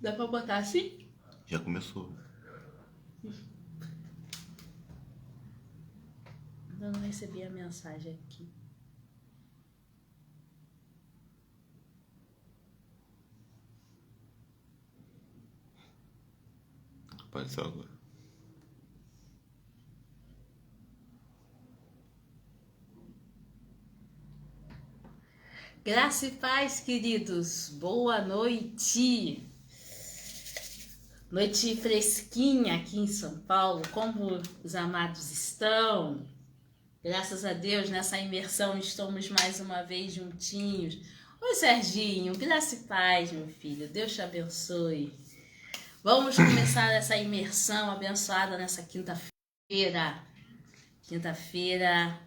Dá pra botar assim? Já começou. Eu não recebi a mensagem aqui. Apareceu agora. Graça e paz, queridos. Boa noite. Noite fresquinha aqui em São Paulo. Como os amados estão? Graças a Deus, nessa imersão estamos mais uma vez juntinhos. Oi, Serginho. Graça e paz, meu filho. Deus te abençoe. Vamos começar essa imersão abençoada nessa quinta-feira. Quinta-feira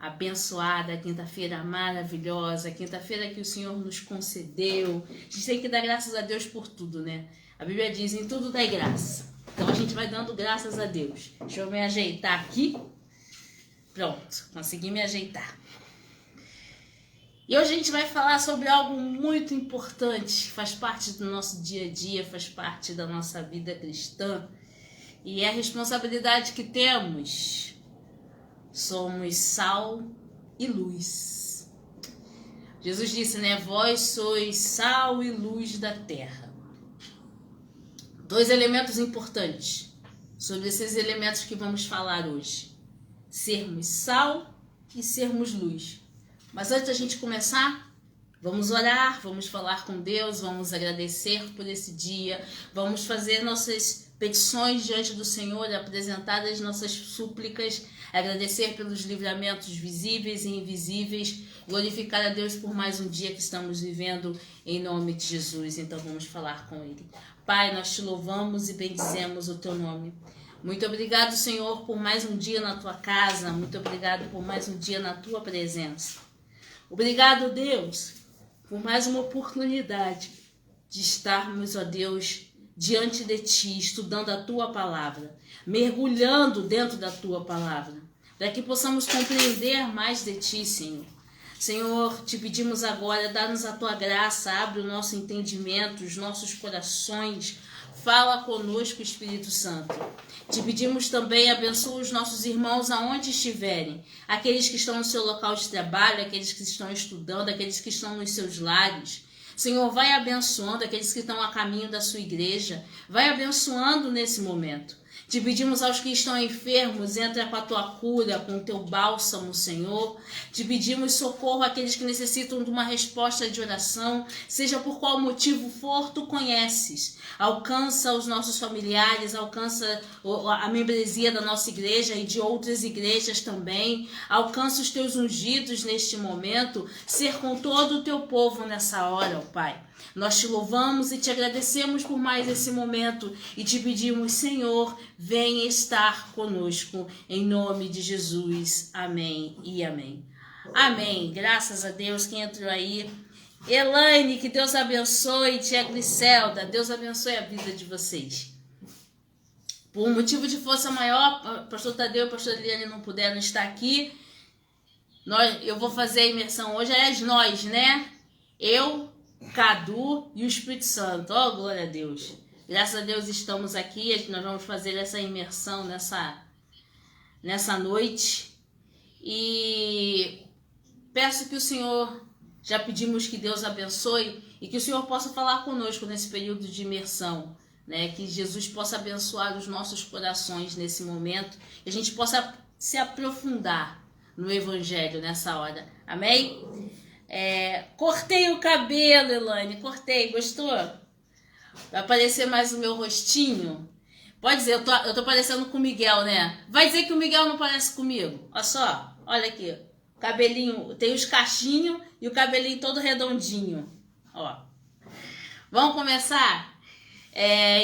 abençoada, quinta-feira maravilhosa, quinta-feira que o Senhor nos concedeu. A gente tem que dar graças a Deus por tudo, né? A Bíblia diz, em tudo dai graça. Então a gente vai dando graças a Deus. Deixa eu me ajeitar aqui. Pronto, consegui me ajeitar. E hoje a gente vai falar sobre algo muito importante, que faz parte do nosso dia a dia, faz parte da nossa vida cristã. E é a responsabilidade que temos. Somos sal e luz. Jesus disse, né? Vós sois sal e luz da terra. Dois elementos importantes sobre esses elementos que vamos falar hoje. Sermos sal e sermos luz. Mas antes da gente começar, vamos orar, vamos falar com Deus, vamos agradecer por esse dia, vamos fazer nossas petições diante do Senhor, apresentar as nossas súplicas, agradecer pelos livramentos visíveis e invisíveis, glorificar a Deus por mais um dia que estamos vivendo em nome de Jesus. Então vamos falar com Ele. Pai, nós te louvamos e bendizemos o teu nome. Muito obrigado, Senhor, por mais um dia na tua casa, muito obrigado por mais um dia na tua presença. Obrigado, Deus, por mais uma oportunidade de estarmos, ó Deus, diante de Ti, estudando a Tua Palavra, mergulhando dentro da Tua Palavra, para que possamos compreender mais de Ti, Senhor. Senhor, te pedimos agora, dá-nos a Tua graça, abre o nosso entendimento, os nossos corações, fala conosco, Espírito Santo. Te pedimos também, abençoa os nossos irmãos aonde estiverem, aqueles que estão no seu local de trabalho, aqueles que estão estudando, aqueles que estão nos seus lares. Senhor, vai abençoando aqueles que estão a caminho da sua igreja, vai abençoando nesse momento. Te pedimos aos que estão enfermos, entra com a tua cura, com o teu bálsamo, Senhor. Te pedimos socorro àqueles que necessitam de uma resposta de oração, seja por qual motivo for, tu conheces. Alcança os nossos familiares, alcança a membresia da nossa igreja e de outras igrejas também. Alcança os teus ungidos neste momento, ser com todo o teu povo nessa hora, ó Pai. Nós te louvamos e te agradecemos por mais esse momento e te pedimos, Senhor, venha estar conosco, em nome de Jesus. Amém e amém. Amém. Graças a Deus. Quem entrou aí? Elaine, que Deus abençoe. Tia Griselda, Deus abençoe a vida de vocês. Por um motivo de força maior, pastor Tadeu e pastor Eliane não puderam estar aqui. Eu vou fazer a imersão hoje, nós, né? Eu, Cadu e o Espírito Santo. Oh, glória a Deus. Graças a Deus estamos aqui. Nós vamos fazer essa imersão nessa noite. E peço que o Senhor, já pedimos que Deus abençoe e que o Senhor possa falar conosco nesse período de imersão, né? Que Jesus possa abençoar os nossos corações nesse momento e a gente possa se aprofundar no Evangelho nessa hora. Amém? Cortei o cabelo, Elaine, cortei, gostou? Vai aparecer mais o meu rostinho. Pode dizer, eu tô parecendo com o Miguel, né? Vai dizer que o Miguel não parece comigo? Olha só, olha aqui. Cabelinho, tem os cachinhos e o cabelinho todo redondinho. Ó. Vamos começar?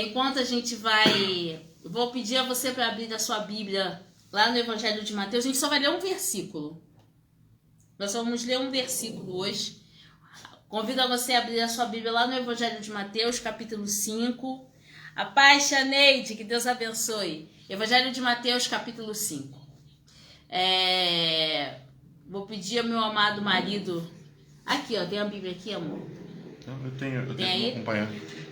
Enquanto a gente vai... Vou pedir a você para abrir a sua Bíblia lá no Evangelho de Mateus. A gente só vai ler um versículo. Nós vamos ler um versículo hoje. Convido a você a abrir a sua Bíblia lá no Evangelho de Mateus, capítulo 5. A paz, Tia Neide, que Deus abençoe. Evangelho de Mateus, capítulo 5. Vou pedir ao meu amado marido... Aqui, ó, tem a Bíblia aqui, amor. Não, eu tenho Tem como aí? acompanhar.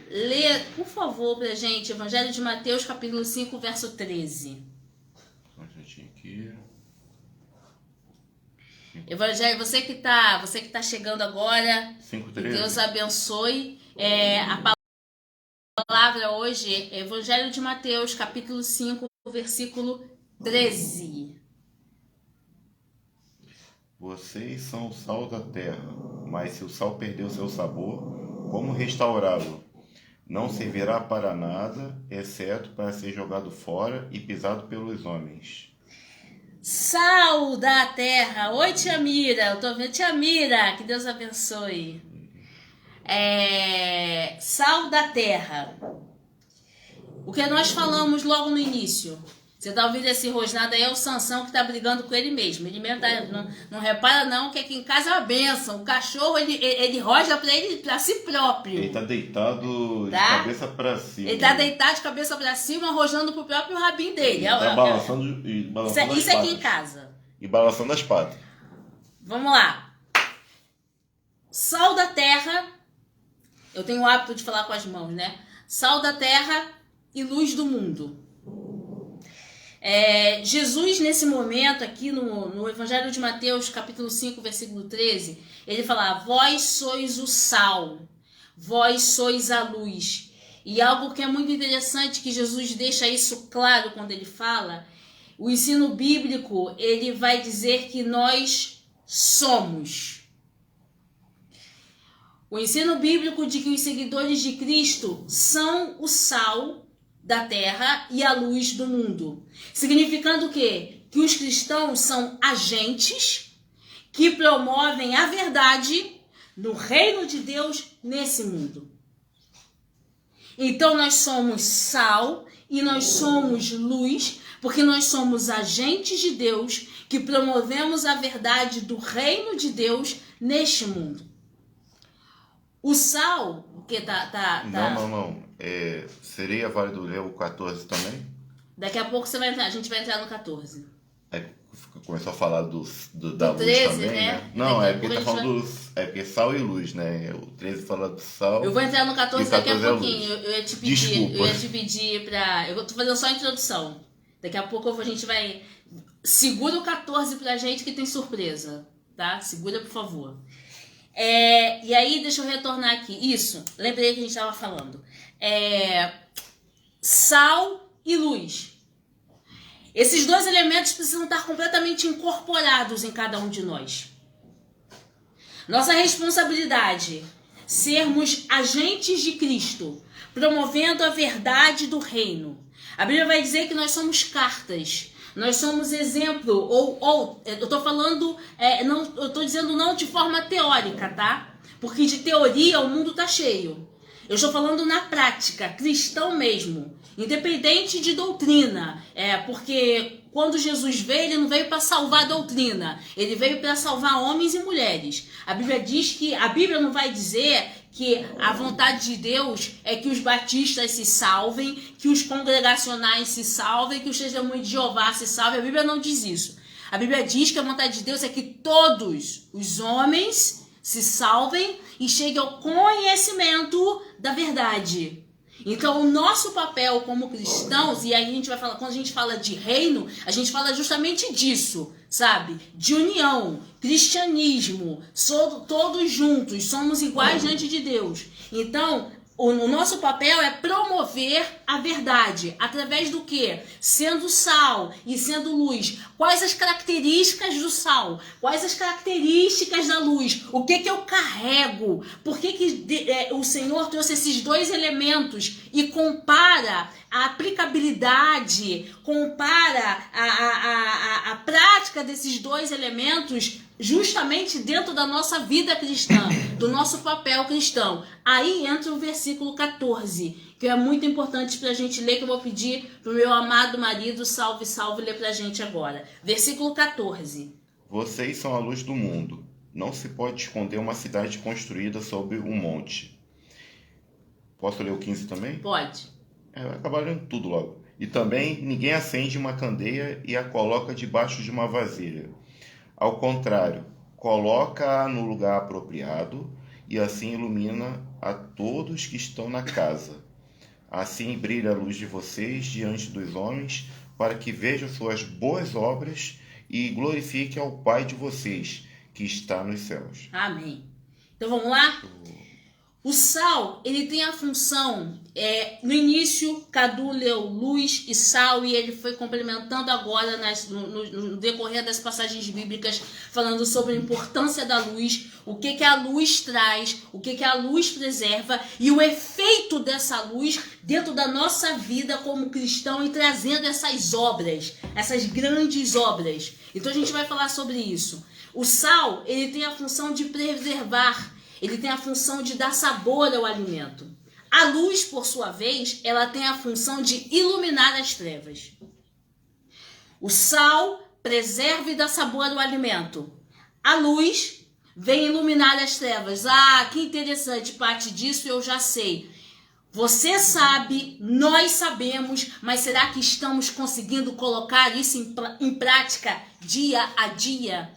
Lê, por favor, pra gente, Evangelho de Mateus, capítulo 5, verso 13. Um instantinho aqui. Evangelho, você que tá chegando agora, que 5:13. Deus abençoe. A palavra hoje é Evangelho de Mateus, capítulo 5, versículo 13. Vocês são o sal da terra, mas se o sal perdeu seu sabor, como restaurá-lo? Não servirá para nada, exceto para ser jogado fora e pisado pelos homens. Sal da terra. Oi, tia Mira. Eu tô vendo. Tia Mira, que Deus abençoe. Sal da terra. O que nós falamos logo no início. Você tá ouvindo esse rosnado aí, é o Sansão que tá brigando com ele mesmo. Ele mesmo não repara não que aqui em casa é uma bênção. O cachorro, ele rosna pra si próprio. Ele tá deitado Tá? de cabeça para cima. Ele tá deitado de cabeça pra cima, rosnando pro próprio rabinho dele. Ele tá balançando, e balançando as Isso aqui patas. em casa. E balançando as patas. Vamos lá. Sal da terra. Eu tenho o hábito de falar com as mãos, né? Sal da terra e luz do mundo. Jesus, nesse momento aqui no Evangelho de Mateus, capítulo 5, versículo 13, ele fala: vós sois o sal, vós sois a luz. E algo que é muito interessante, que Jesus deixa isso claro quando ele fala, o ensino bíblico, ele vai dizer que nós somos. O ensino bíblico de que os seguidores de Cristo são o sal da terra e a luz do mundo. Significando o quê? Que os cristãos são agentes que promovem a verdade no reino de Deus nesse mundo. Então nós somos sal e nós somos luz, porque nós somos agentes de Deus que promovemos a verdade do reino de Deus neste mundo. O sal, porque Não. Seria válido ler o 14 também? Daqui a pouco a gente vai entrar no 14. Começou a falar da luz 13, também, né? Não, porque tá falando porque sal e luz, né? O 13 fala do sal. Eu vou entrar no 14 daqui a pouquinho. Eu Eu ia te pedir pra... Eu tô fazendo só a introdução. Daqui a pouco a gente vai... Segura o 14 pra gente que tem surpresa, tá? Segura, por favor. E aí, deixa eu retornar aqui. Isso, lembrei que a gente estava falando. Sal e luz. Esses dois elementos precisam estar completamente incorporados em cada um de nós. Nossa responsabilidade, sermos agentes de Cristo, promovendo a verdade do reino. A Bíblia vai dizer que nós somos cartas. Nós somos exemplo, eu estou falando, eu estou dizendo não de forma teórica, tá? Porque de teoria o mundo está cheio. Eu estou falando na prática, cristão mesmo, independente de doutrina. Porque quando Jesus veio, ele não veio para salvar a doutrina, ele veio para salvar homens e mulheres. A Bíblia diz que, a Bíblia não vai dizer que a vontade de Deus é que os batistas se salvem, que os congregacionais se salvem, que os testemunhos de Jeová se salvem. A Bíblia não diz isso. A Bíblia diz que a vontade de Deus é que todos os homens se salvem e cheguem ao conhecimento da verdade. Então, o nosso papel como cristãos, e aí a gente vai falar, quando a gente fala de reino, a gente fala justamente disso, sabe? De união, cristianismo, todos juntos, somos iguais diante de Deus. Então, o nosso papel é promover a verdade. Através do quê? Sendo sal e sendo luz. Quais as características do sal? Quais as características da luz? O que eu carrego? Por que o Senhor trouxe esses dois elementos e compara a aplicabilidade, compara a prática desses dois elementos justamente dentro da nossa vida cristã, do nosso papel cristão. Aí entra o versículo 14, que é muito importante para a gente ler, que eu vou pedir para o meu amado marido, salve, ler para a gente agora. Versículo 14. Vocês são a luz do mundo. Não se pode esconder uma cidade construída sobre um monte. Posso ler o 15 também? Pode. Vai acabar lendo tudo logo. E também ninguém acende uma candeia e a coloca debaixo de uma vasilha. Ao contrário, coloca-a no lugar apropriado e assim ilumina a todos que estão na casa. Assim brilha a luz de vocês diante dos homens, para que vejam suas boas obras e glorifiquem ao Pai de vocês, que está nos céus. Amém. Então vamos lá? O sal, ele tem a função, no início, Cadu leu luz e sal, e ele foi complementando agora no decorrer das passagens bíblicas, falando sobre a importância da luz, o que a luz traz, o que a luz preserva, e o efeito dessa luz dentro da nossa vida como cristão, e trazendo essas obras, essas grandes obras. Então a gente vai falar sobre isso. O sal, ele tem a função de preservar, ele tem a função de dar sabor ao alimento. A luz, por sua vez, ela tem a função de iluminar as trevas. O sal preserva e dá sabor ao alimento. A luz vem iluminar as trevas. Ah, que interessante, parte disso eu já sei. Você sabe, nós sabemos, mas será que estamos conseguindo colocar isso em prática dia a dia?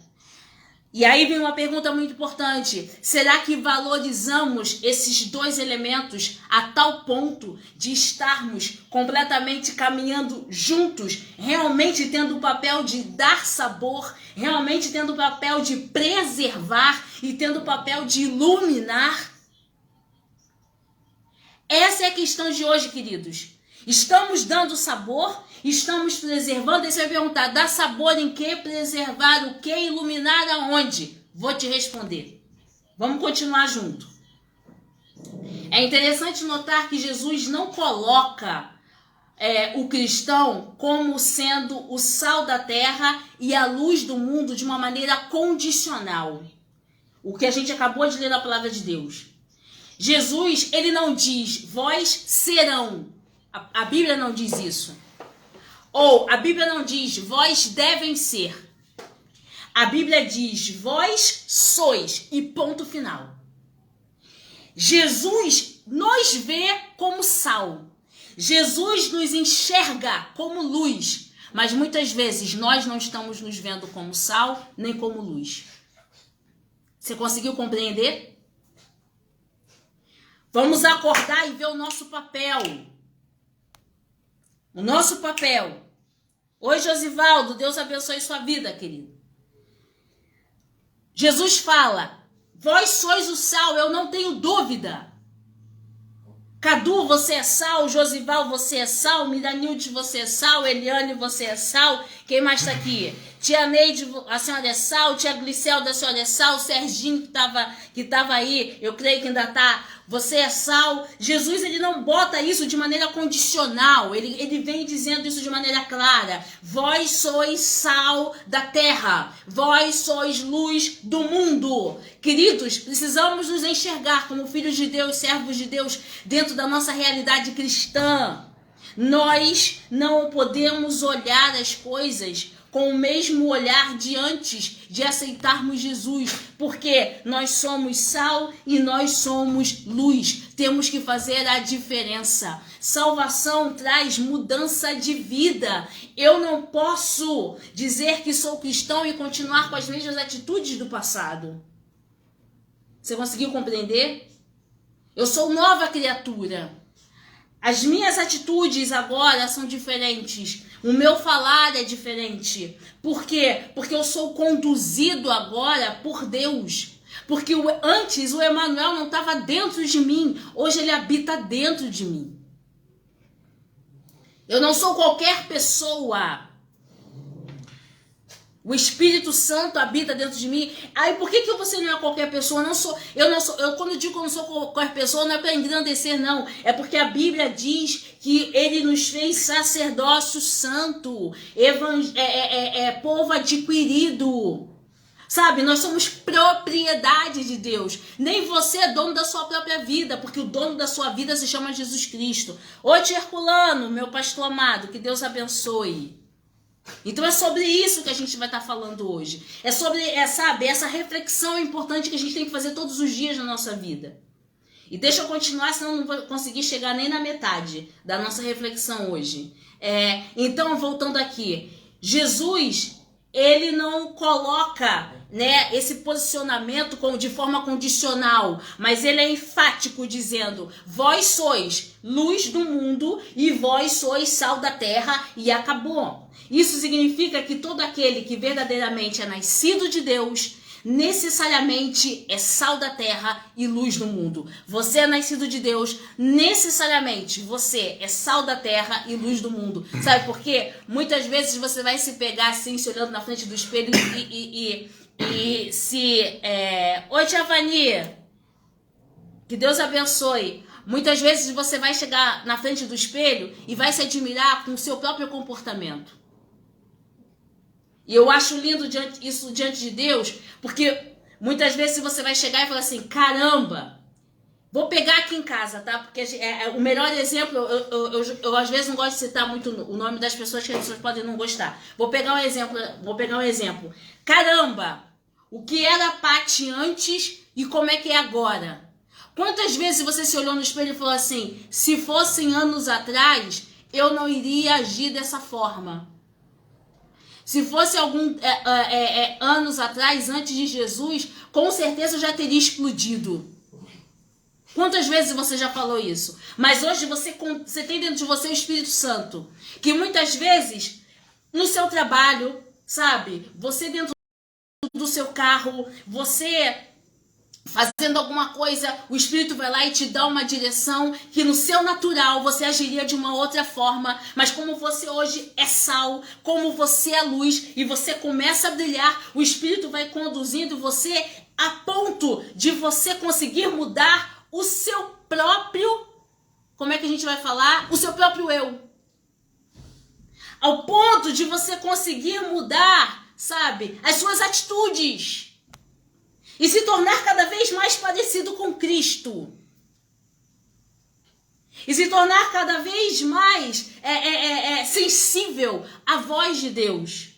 E aí vem uma pergunta muito importante. Será que valorizamos esses dois elementos a tal ponto de estarmos completamente caminhando juntos, realmente tendo o papel de dar sabor, realmente tendo o papel de preservar e tendo o papel de iluminar? Essa é a questão de hoje, queridos. Estamos dando sabor, estamos preservando. E você vai perguntar, dar sabor em quê? Preservar o quê? Iluminar aonde? Vou te responder. Vamos continuar junto. É interessante notar que Jesus não coloca o cristão como sendo o sal da terra e a luz do mundo de uma maneira condicional. O que a gente acabou de ler na palavra de Deus. Jesus, ele não diz, vós serão. A Bíblia não diz isso. Ou a Bíblia não diz, vós devem ser. A Bíblia diz, vós sois, e ponto final. Jesus nos vê como sal. Jesus nos enxerga como luz. Mas muitas vezes nós não estamos nos vendo como sal, nem como luz. Você conseguiu compreender? Vamos acordar e ver o nosso papel. O nosso papel. Oi, Josivaldo, Deus abençoe sua vida, querido. Jesus fala, vós sois o sal, eu não tenho dúvida. Cadu, você é sal, Josival, você é sal, Miranilde, você é sal, Eliane, você é sal. Quem mais está aqui? Tia Neide, a senhora é sal, tia Glicelda, a senhora é sal, Serginho que tava aí, eu creio que ainda está, você é sal. Jesus, ele não bota isso de maneira condicional, ele vem dizendo isso de maneira clara. Vós sois sal da terra, vós sois luz do mundo. Queridos, precisamos nos enxergar como filhos de Deus, servos de Deus, dentro da nossa realidade cristã. Nós não podemos olhar as coisas com o mesmo olhar de antes de aceitarmos Jesus, porque nós somos sal e nós somos luz. Temos que fazer a diferença. Salvação traz mudança de vida. Eu não posso dizer que sou cristão e continuar com as mesmas atitudes do passado. Você conseguiu compreender? Eu sou nova criatura. As minhas atitudes agora são diferentes. O meu falar é diferente. Por quê? Porque eu sou conduzido agora por Deus. Porque antes o Emanuel não estava dentro de mim. Hoje ele habita dentro de mim. Eu não sou qualquer pessoa. O Espírito Santo habita dentro de mim. Aí por que você não é qualquer pessoa? Quando eu digo que eu não sou qualquer pessoa, não é para engrandecer, não. É porque a Bíblia diz que ele nos fez sacerdócio santo, povo adquirido. Sabe, nós somos propriedade de Deus. Nem você é dono da sua própria vida, porque o dono da sua vida se chama Jesus Cristo. Ô Herculano, meu pastor amado, que Deus abençoe. Então é sobre isso que a gente vai estar falando hoje. É sobre, sabe, essa reflexão importante que a gente tem que fazer todos os dias na nossa vida. E deixa eu continuar, senão eu não vou conseguir chegar nem na metade da nossa reflexão hoje. Então, voltando aqui. Jesus, ele não coloca, né, esse posicionamento de forma condicional, mas ele é enfático dizendo: vós sois luz do mundo e vós sois sal da terra, e acabou. Isso significa que todo aquele que verdadeiramente é nascido de Deus necessariamente é sal da terra e luz do mundo. Você é nascido de Deus, necessariamente você é sal da terra e luz do mundo. Sabe por quê? Muitas vezes você vai se pegar assim, se olhando na frente do espelho Oi, Tia Vani, que Deus abençoe. Muitas vezes você vai chegar na frente do espelho e vai se admirar com o seu próprio comportamento. E eu acho lindo isso diante de Deus, porque muitas vezes você vai chegar e falar assim: caramba, vou pegar aqui em casa, tá? Porque o melhor exemplo, eu às vezes não gosto de citar muito o nome das pessoas, que as pessoas podem não gostar. Vou pegar um exemplo. Caramba, o que era a Paty antes e como é que é agora? Quantas vezes você se olhou no espelho e falou assim: se fossem anos atrás, eu não iria agir dessa forma. Se fosse anos atrás, antes de Jesus, com certeza eu já teria explodido. Quantas vezes você já falou isso? Mas hoje você tem dentro de você o Espírito Santo, que muitas vezes, no seu trabalho, sabe? Você dentro do seu carro, você fazendo alguma coisa, o Espírito vai lá e te dá uma direção que no seu natural você agiria de uma outra forma, mas como você hoje é sal, como você é luz e você começa a brilhar, o Espírito vai conduzindo você a ponto de você conseguir mudar o seu próprio, como é que a gente vai falar? O seu próprio eu. Ao ponto de você conseguir mudar, sabe, as suas atitudes. E se tornar cada vez mais parecido com Cristo. E se tornar cada vez mais sensível à voz de Deus.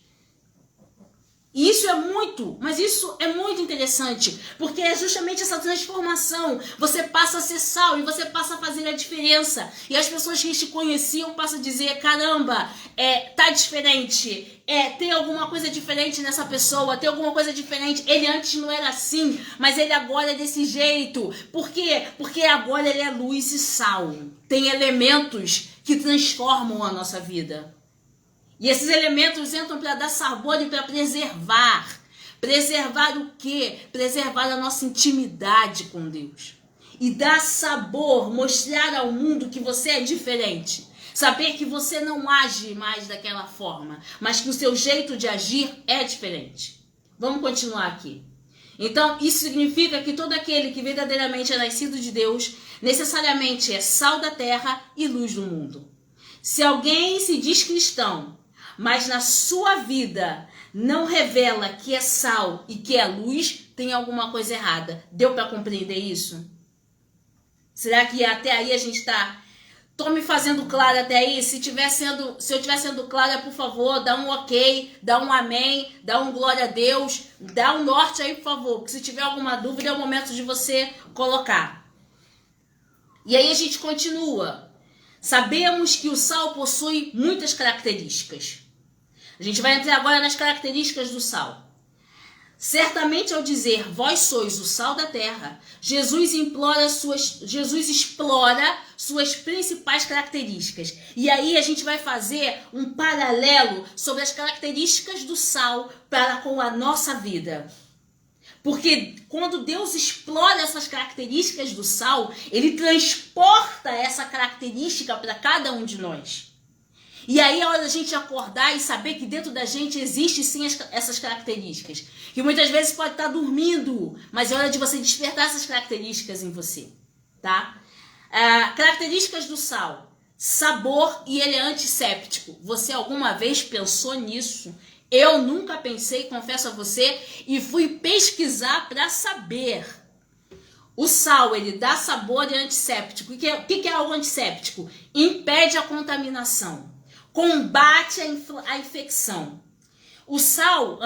E isso é muito interessante, porque é justamente essa transformação. Você passa a ser sal e você passa a fazer a diferença. E as pessoas que te conheciam passam a dizer: caramba, tá diferente. Tem alguma coisa diferente nessa pessoa, tem alguma coisa diferente. Ele antes não era assim, mas ele agora é desse jeito. Por quê? Porque agora ele é luz e sal. Tem elementos que transformam a nossa vida. E esses elementos entram para dar sabor e para preservar. Preservar o quê? Preservar a nossa intimidade com Deus. E dar sabor, mostrar ao mundo que você é diferente. Saber que você não age mais daquela forma, mas que o seu jeito de agir é diferente. Vamos continuar aqui. Então, isso significa que todo aquele que verdadeiramente é nascido de Deus, necessariamente é sal da terra e luz do mundo. Se alguém se diz cristão, mas na sua vida não revela que é sal e que é luz, tem alguma coisa errada. Deu para compreender isso? Será que até aí a gente está... Tô me fazendo claro até aí? Se eu estiver sendo clara, por favor, dá um ok, dá um amém, dá um glória a Deus, dá um norte aí, por favor. Porque se tiver alguma dúvida, é o momento de você colocar. E aí a gente continua. Sabemos que o sal possui muitas características. A gente vai entrar agora nas características do sal. Certamente ao dizer, vós sois o sal da terra, Jesus explora suas principais características. E aí a gente vai fazer um paralelo sobre as características do sal para com a nossa vida. Porque quando Deus explora essas características do sal, ele transporta essa característica para cada um de nós. E aí é hora da gente acordar e saber que dentro da gente existe sim essas características. Que muitas vezes pode estar dormindo, mas é hora de você despertar essas características em você, tá? Características do sal. Sabor e ele é antisséptico. Você alguma vez pensou nisso? Eu nunca pensei, confesso a você, e fui pesquisar para saber. O sal, ele dá sabor e é antisséptico. O que é algo antisséptico? Impede a contaminação. Combate a infecção. O sal,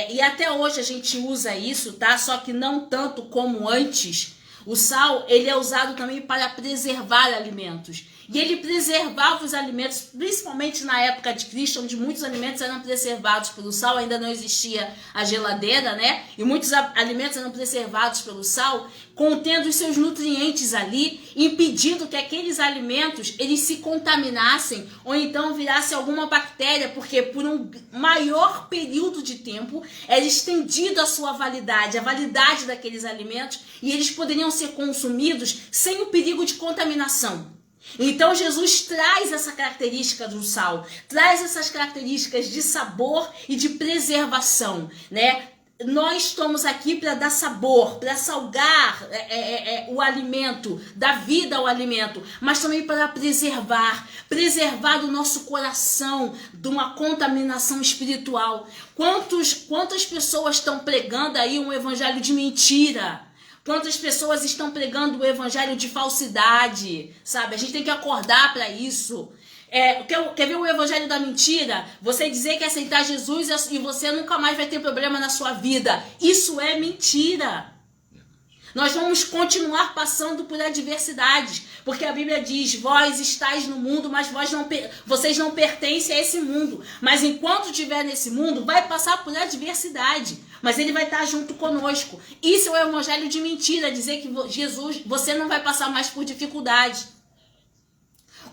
e até hoje a gente usa isso, tá? Só que não tanto como antes. O sal, ele é usado também para preservar alimentos. E ele preservava os alimentos, principalmente na época de Cristo, onde muitos alimentos eram preservados pelo sal, ainda não existia a geladeira, né? E muitos alimentos eram preservados pelo sal, contendo os seus nutrientes ali, impedindo que aqueles alimentos eles se contaminassem ou então virasse alguma bactéria, porque por um maior período de tempo era estendida a sua validade, a validade daqueles alimentos, e eles poderiam ser consumidos sem o perigo de contaminação. Então Jesus traz essa característica do sal, traz essas características de sabor e de preservação, né? Nós estamos aqui para dar sabor, para salgar o alimento, dar vida ao alimento, mas também para preservar o nosso coração de uma contaminação espiritual. Quantas pessoas estão pregando aí um evangelho de mentira? Quantas pessoas estão pregando o evangelho de falsidade, sabe? A gente tem que acordar para isso. Quer ver o evangelho da mentira? Você dizer que aceitar Jesus e você nunca mais vai ter problema na sua vida. Isso é mentira. Nós vamos continuar passando por adversidades, porque a Bíblia diz, vós estáis no mundo, mas vocês não pertencem a esse mundo. Mas enquanto estiver nesse mundo, vai passar por adversidade, mas ele vai estar junto conosco. Isso é o evangelho de mentira, dizer que Jesus, você não vai passar mais por dificuldade.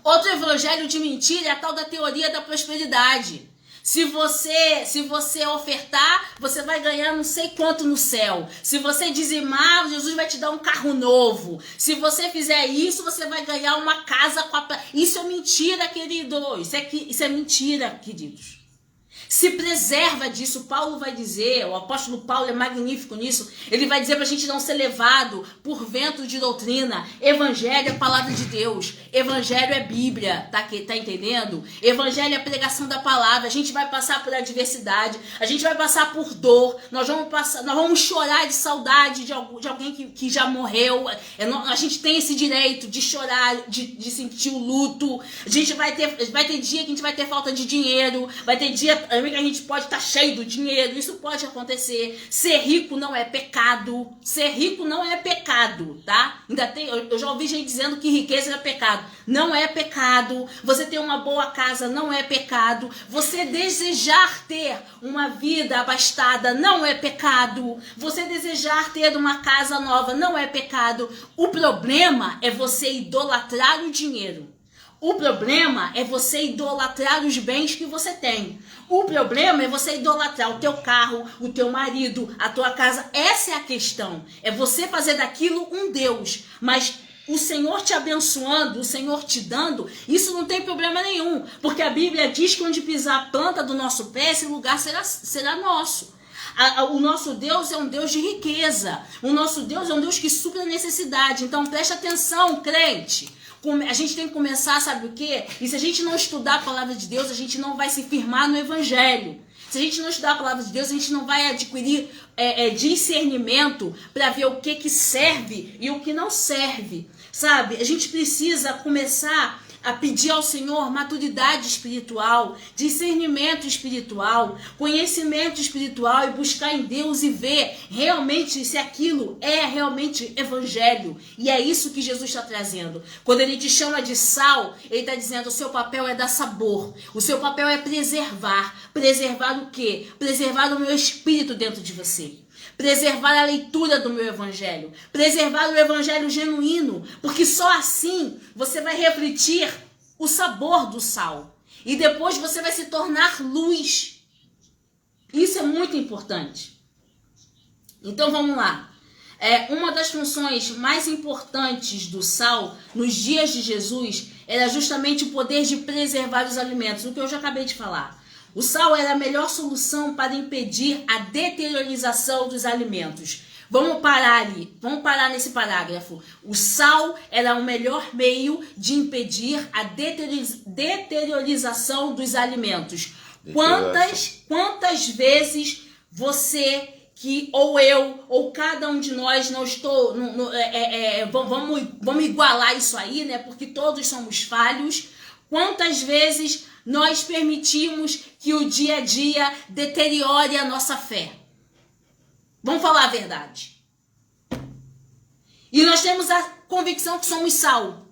Outro evangelho de mentira é a tal da teoria da prosperidade. Se você ofertar, você vai ganhar não sei quanto no céu. Se você dizimar, Jesus vai te dar um carro novo. Se você fizer isso, você vai ganhar uma casa com a... Isso é mentira, querido. Isso é mentira, queridos. Se preserva disso. Paulo vai dizer, o apóstolo Paulo é magnífico nisso, ele vai dizer para a gente não ser levado por vento de doutrina. Evangelho é palavra de Deus, evangelho é Bíblia, tá entendendo? Evangelho é a pregação da palavra. A gente vai passar por adversidade, a gente vai passar por dor, nós vamos chorar de saudade de alguém que já morreu. A gente tem esse direito de chorar, de sentir o luto. A gente vai ter dia que a gente vai ter falta de dinheiro, vai ter dia que a gente pode estar cheio do dinheiro, isso pode acontecer. Ser rico não é pecado. Ser rico não é pecado, tá? Eu já ouvi gente dizendo que riqueza é pecado. Não é pecado. Você ter uma boa casa não é pecado. Você desejar ter uma vida abastada não é pecado. Você desejar ter uma casa nova não é pecado. O problema é você idolatrar o dinheiro. O problema é você idolatrar os bens que você tem. O problema é você idolatrar o teu carro, o teu marido, a tua casa. Essa é a questão. É você fazer daquilo um Deus. Mas o Senhor te abençoando, o Senhor te dando, isso não tem problema nenhum. Porque a Bíblia diz que onde pisar a planta do nosso pé, esse lugar será nosso. O nosso Deus é um Deus de riqueza. O nosso Deus é um Deus que supre a necessidade. Então preste atenção, crente. A gente tem que começar, sabe o quê? E se a gente não estudar a palavra de Deus, a gente não vai se firmar no evangelho. Se a gente não estudar a palavra de Deus, a gente não vai adquirir discernimento para ver o que serve e o que não serve. Sabe? A gente precisa começar a pedir ao Senhor maturidade espiritual, discernimento espiritual, conhecimento espiritual e buscar em Deus e ver realmente se aquilo é realmente evangelho. E é isso que Jesus está trazendo. Quando ele te chama de sal, ele está dizendo o seu papel é dar sabor, o seu papel é preservar. Preservar o quê? Preservar o meu espírito dentro de você. Preservar a leitura do meu evangelho. Preservar o evangelho genuíno. Porque só assim você vai refletir o sabor do sal. E depois você vai se tornar luz. Isso é muito importante. Então vamos lá. Uma das funções mais importantes do sal nos dias de Jesus era justamente o poder de preservar os alimentos. O que eu já acabei de falar. O sal era a melhor solução para impedir a deteriorização dos alimentos. Vamos parar nesse parágrafo. O sal era o melhor meio de impedir a deteriorização dos alimentos. Quantas vezes você, ou eu, ou cada um de nós, vamos igualar isso aí, né? Porque todos somos falhos. Quantas vezes nós permitimos que o dia a dia deteriore a nossa fé? Vamos falar a verdade. E nós temos a convicção que somos sal.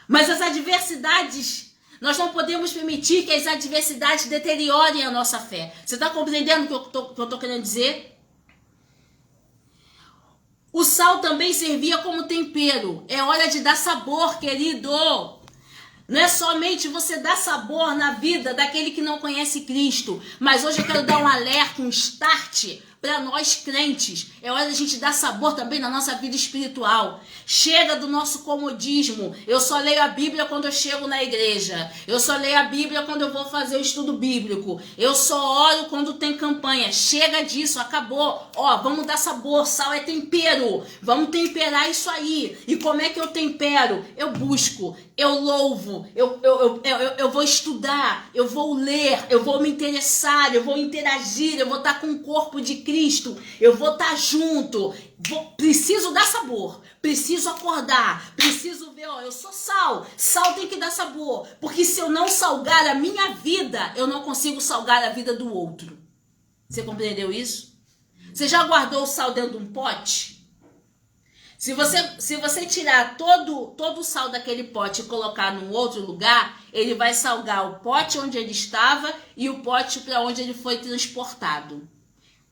Mas as adversidades, nós não podemos permitir que as adversidades deteriorem a nossa fé. Você está compreendendo o que eu estou querendo dizer? O sal também servia como tempero. É hora de dar sabor, querido. Não é somente você dar sabor na vida daquele que não conhece Cristo. Mas hoje eu quero dar um alerta, um start para nós crentes. É hora de a gente dar sabor também na nossa vida espiritual. Chega do nosso comodismo. Eu só leio a Bíblia quando eu chego na igreja. Eu só leio a Bíblia quando eu vou fazer o estudo bíblico. Eu só oro quando tem campanha. Chega disso, acabou. Ó, vamos dar sabor. Sal é tempero. Vamos temperar isso aí. E como é que eu tempero? Eu busco, eu louvo, eu vou estudar, eu vou ler, eu vou me interessar, eu vou interagir, eu vou estar com o corpo de Cristo, eu vou estar junto, preciso dar sabor, preciso acordar, preciso ver, ó, eu sou sal, sal tem que dar sabor, porque se eu não salgar a minha vida, eu não consigo salgar a vida do outro. Você compreendeu isso? Você já guardou o sal dentro de um pote? Se você tirar todo o sal daquele pote e colocar num outro lugar, ele vai salgar o pote onde ele estava e o pote para onde ele foi transportado.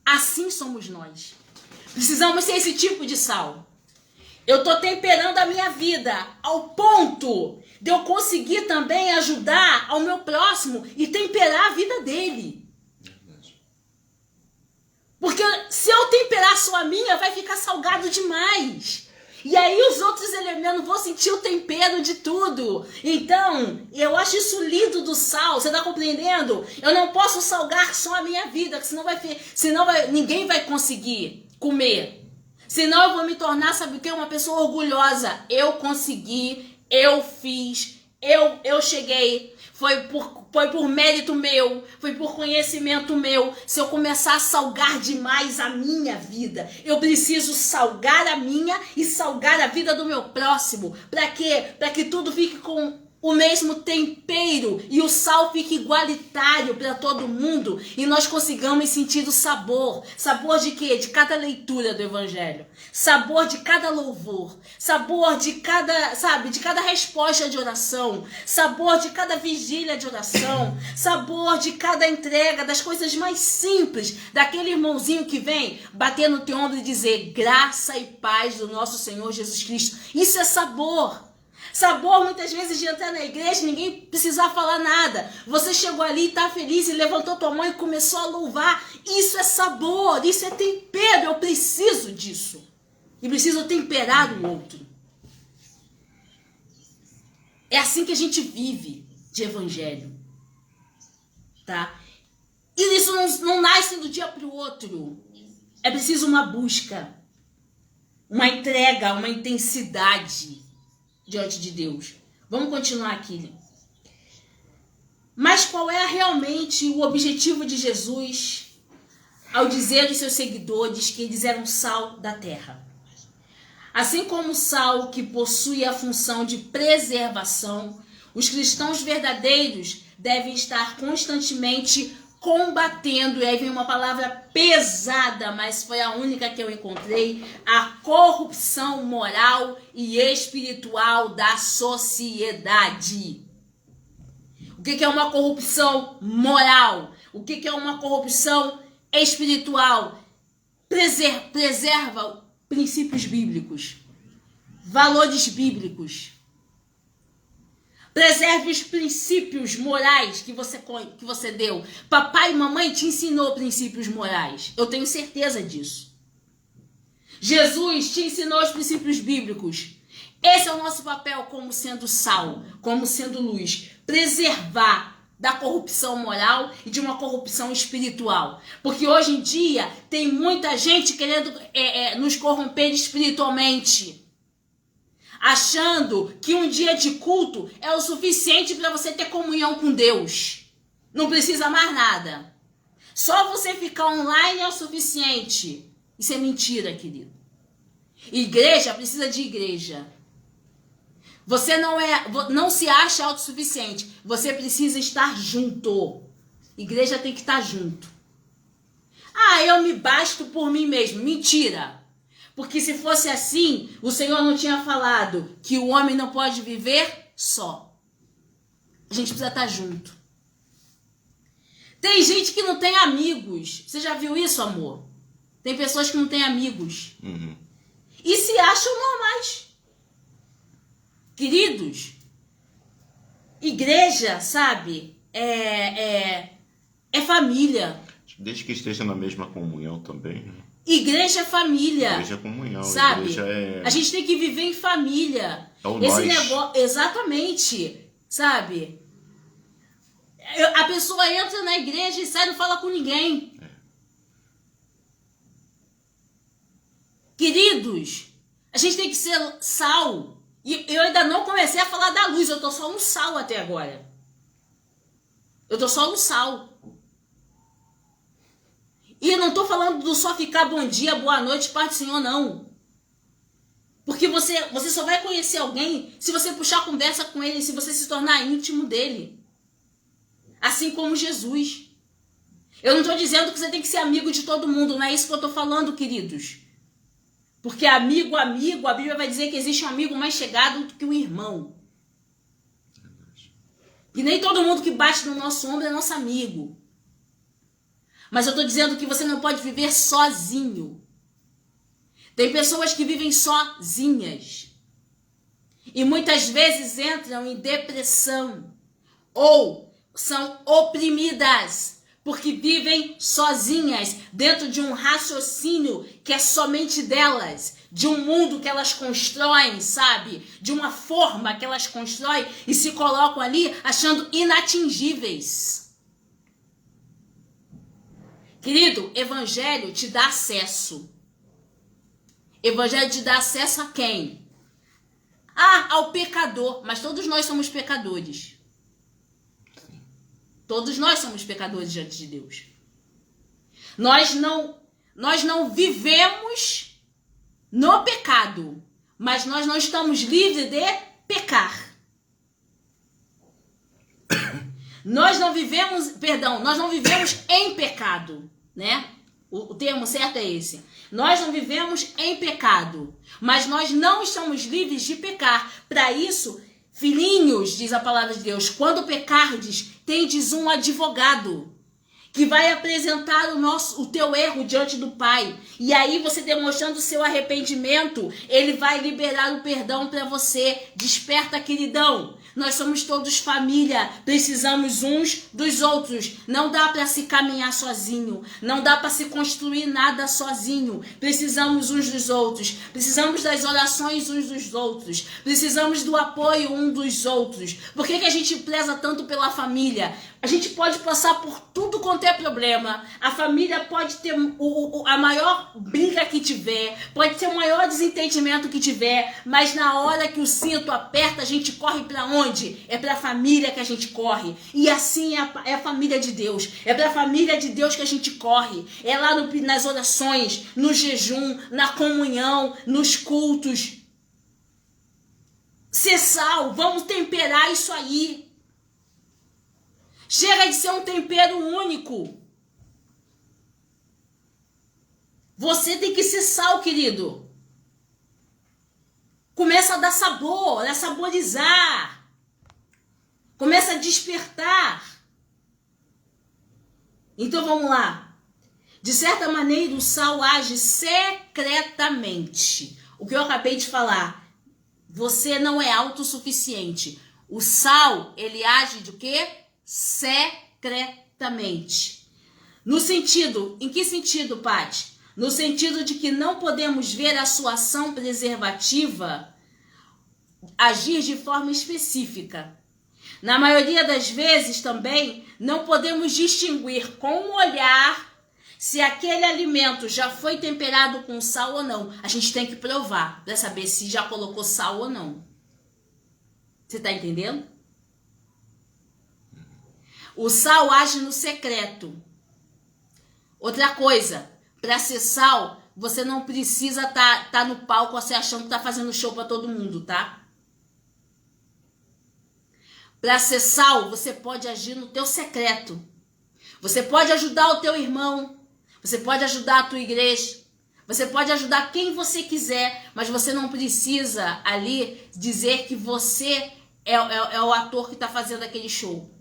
Assim somos nós. Precisamos ser esse tipo de sal. Eu estou temperando a minha vida ao ponto de eu conseguir também ajudar ao meu próximo e temperar a vida dele. Porque se eu temperar só a minha, vai ficar salgado demais. E aí os outros elementos vão sentir o tempero de tudo. Então, eu acho isso lindo do sal. Você está compreendendo? Eu não posso salgar só a minha vida, senão ninguém vai conseguir comer. Senão eu vou me tornar, sabe o quê? Uma pessoa orgulhosa. Eu consegui, eu fiz, eu cheguei. Foi por mérito meu, foi por conhecimento meu. Se eu começar a salgar demais a minha vida, eu preciso salgar a minha e salgar a vida do meu próximo. Para quê? Para que tudo fique com o mesmo tempero e o sal fique igualitário para todo mundo e nós consigamos sentir o sabor. Sabor de quê? De cada leitura do Evangelho. Sabor de cada louvor. Sabor de cada, de cada resposta de oração. Sabor de cada vigília de oração. Sabor de cada entrega das coisas mais simples. Daquele irmãozinho que vem bater no teu ombro e dizer graça e paz do nosso Senhor Jesus Cristo. Isso é sabor. Sabor muitas vezes de entrar na igreja e ninguém precisar falar nada. Você chegou ali e está feliz e levantou tua mão e começou a louvar. Isso é sabor, isso é tempero. Eu preciso disso. E preciso temperar o outro. É assim que a gente vive de evangelho. Tá? E isso não nasce do dia para o outro. É preciso uma busca, uma entrega, uma intensidade diante de Deus. Vamos continuar aqui. Mas qual é realmente o objetivo de Jesus ao dizer aos seus seguidores que eles eram sal da terra? Assim como o sal que possui a função de preservação, os cristãos verdadeiros devem estar constantemente combatendo, e aí vem uma palavra pesada, mas foi a única que eu encontrei, a corrupção moral e espiritual da sociedade. O que é uma corrupção moral? O que é uma corrupção espiritual? Preserva princípios bíblicos, valores bíblicos. Preserve os princípios morais que você deu. Papai e mamãe te ensinou princípios morais. Eu tenho certeza disso. Jesus te ensinou os princípios bíblicos. Esse é o nosso papel como sendo sal, como sendo luz. Preservar da corrupção moral e de uma corrupção espiritual. Porque hoje em dia tem muita gente querendo nos corromper espiritualmente. Achando que um dia de culto é o suficiente para você ter comunhão com Deus. Não precisa mais nada. Só você ficar online é o suficiente. Isso é mentira, querido. Igreja precisa de igreja. Você não se acha autossuficiente. Você precisa estar junto. Igreja tem que estar junto. Ah, eu me basto por mim mesmo. Mentira. Porque se fosse assim, o Senhor não tinha falado que o homem não pode viver só. A gente precisa estar junto. Tem gente que não tem amigos. Você já viu isso, amor? Tem pessoas que não têm amigos. E se acham normais. Queridos, igreja, sabe? É família. Desde que esteja na mesma comunhão também, né? Igreja é família. Igreja é comunhão. Sabe? Igreja é... A gente tem que viver em família. É o Esse nós. negócio, exatamente, sabe? A pessoa entra na igreja e sai e não fala com ninguém. Queridos, a gente tem que ser sal. E eu ainda não comecei a falar da luz, eu tô só no sal até agora. Eu tô só no sal. E eu não tô falando do só ficar bom dia, boa noite, Pai do Senhor, não. Porque você só vai conhecer alguém se você puxar conversa com ele, se você se tornar íntimo dele. Assim como Jesus. Eu não estou dizendo que você tem que ser amigo de todo mundo, não é isso que eu estou falando, queridos. Porque amigo, a Bíblia vai dizer que existe um amigo mais chegado do que um irmão. E nem todo mundo que bate no nosso ombro é nosso amigo. Mas eu estou dizendo que você não pode viver sozinho. Tem pessoas que vivem sozinhas. E muitas vezes entram em depressão. Ou são oprimidas. Porque vivem sozinhas. Dentro de um raciocínio que é somente delas. De um mundo que elas constroem, sabe? De uma forma que elas constroem. E se colocam ali achando inatingíveis. Querido, evangelho te dá acesso. Evangelho te dá acesso a quem? Ao pecador. Mas todos nós somos pecadores. Todos nós somos pecadores diante de Deus. Nós não vivemos no pecado. Mas nós não estamos livres de pecar. Nós não vivemos em pecado, né? O termo certo é esse. Nós não vivemos em pecado, mas nós não estamos livres de pecar. Para isso, filhinhos, diz a palavra de Deus, quando pecardes, tendes um advogado que vai apresentar o teu erro diante do Pai. E aí você demonstrando o seu arrependimento, ele vai liberar o perdão para você. Desperta, queridão. Nós somos todos família, precisamos uns dos outros. Não dá para se caminhar sozinho, não dá para se construir nada sozinho. Precisamos uns dos outros, precisamos das orações uns dos outros, precisamos do apoio uns dos outros. Por que a gente preza tanto pela família? A gente pode passar por tudo quanto é problema. A família pode ter a maior briga que tiver, pode ter o maior desentendimento que tiver, mas na hora que o cinto aperta, a gente corre para onde? É para a família que a gente corre. E assim é a família de Deus. É para a família de Deus que a gente corre. É lá nas orações, no jejum, na comunhão, nos cultos. Ser sal, vamos temperar isso aí. Chega de ser um tempero único. Você tem que ser sal, querido. Começa a dar sabor, a saborizar. Começa a despertar. Então vamos lá. De certa maneira, o sal age secretamente. O que eu acabei de falar. Você não é autossuficiente. O sal, ele age de quê? Secretamente. No sentido, em que sentido, Paty? No sentido de que não podemos ver a sua ação preservativa agir de forma específica. Na maioria das vezes também não podemos distinguir com o olhar se aquele alimento já foi temperado com sal ou não. A gente tem que provar para saber se já colocou sal ou não. Você está entendendo? O sal age no secreto. Outra coisa, para ser sal, você não precisa tá no palco você achando que tá fazendo show para todo mundo, tá? Para ser sal, você pode agir no teu secreto. Você pode ajudar o teu irmão. Você pode ajudar a tua igreja. Você pode ajudar quem você quiser, mas você não precisa ali dizer que você é o ator que está fazendo aquele show.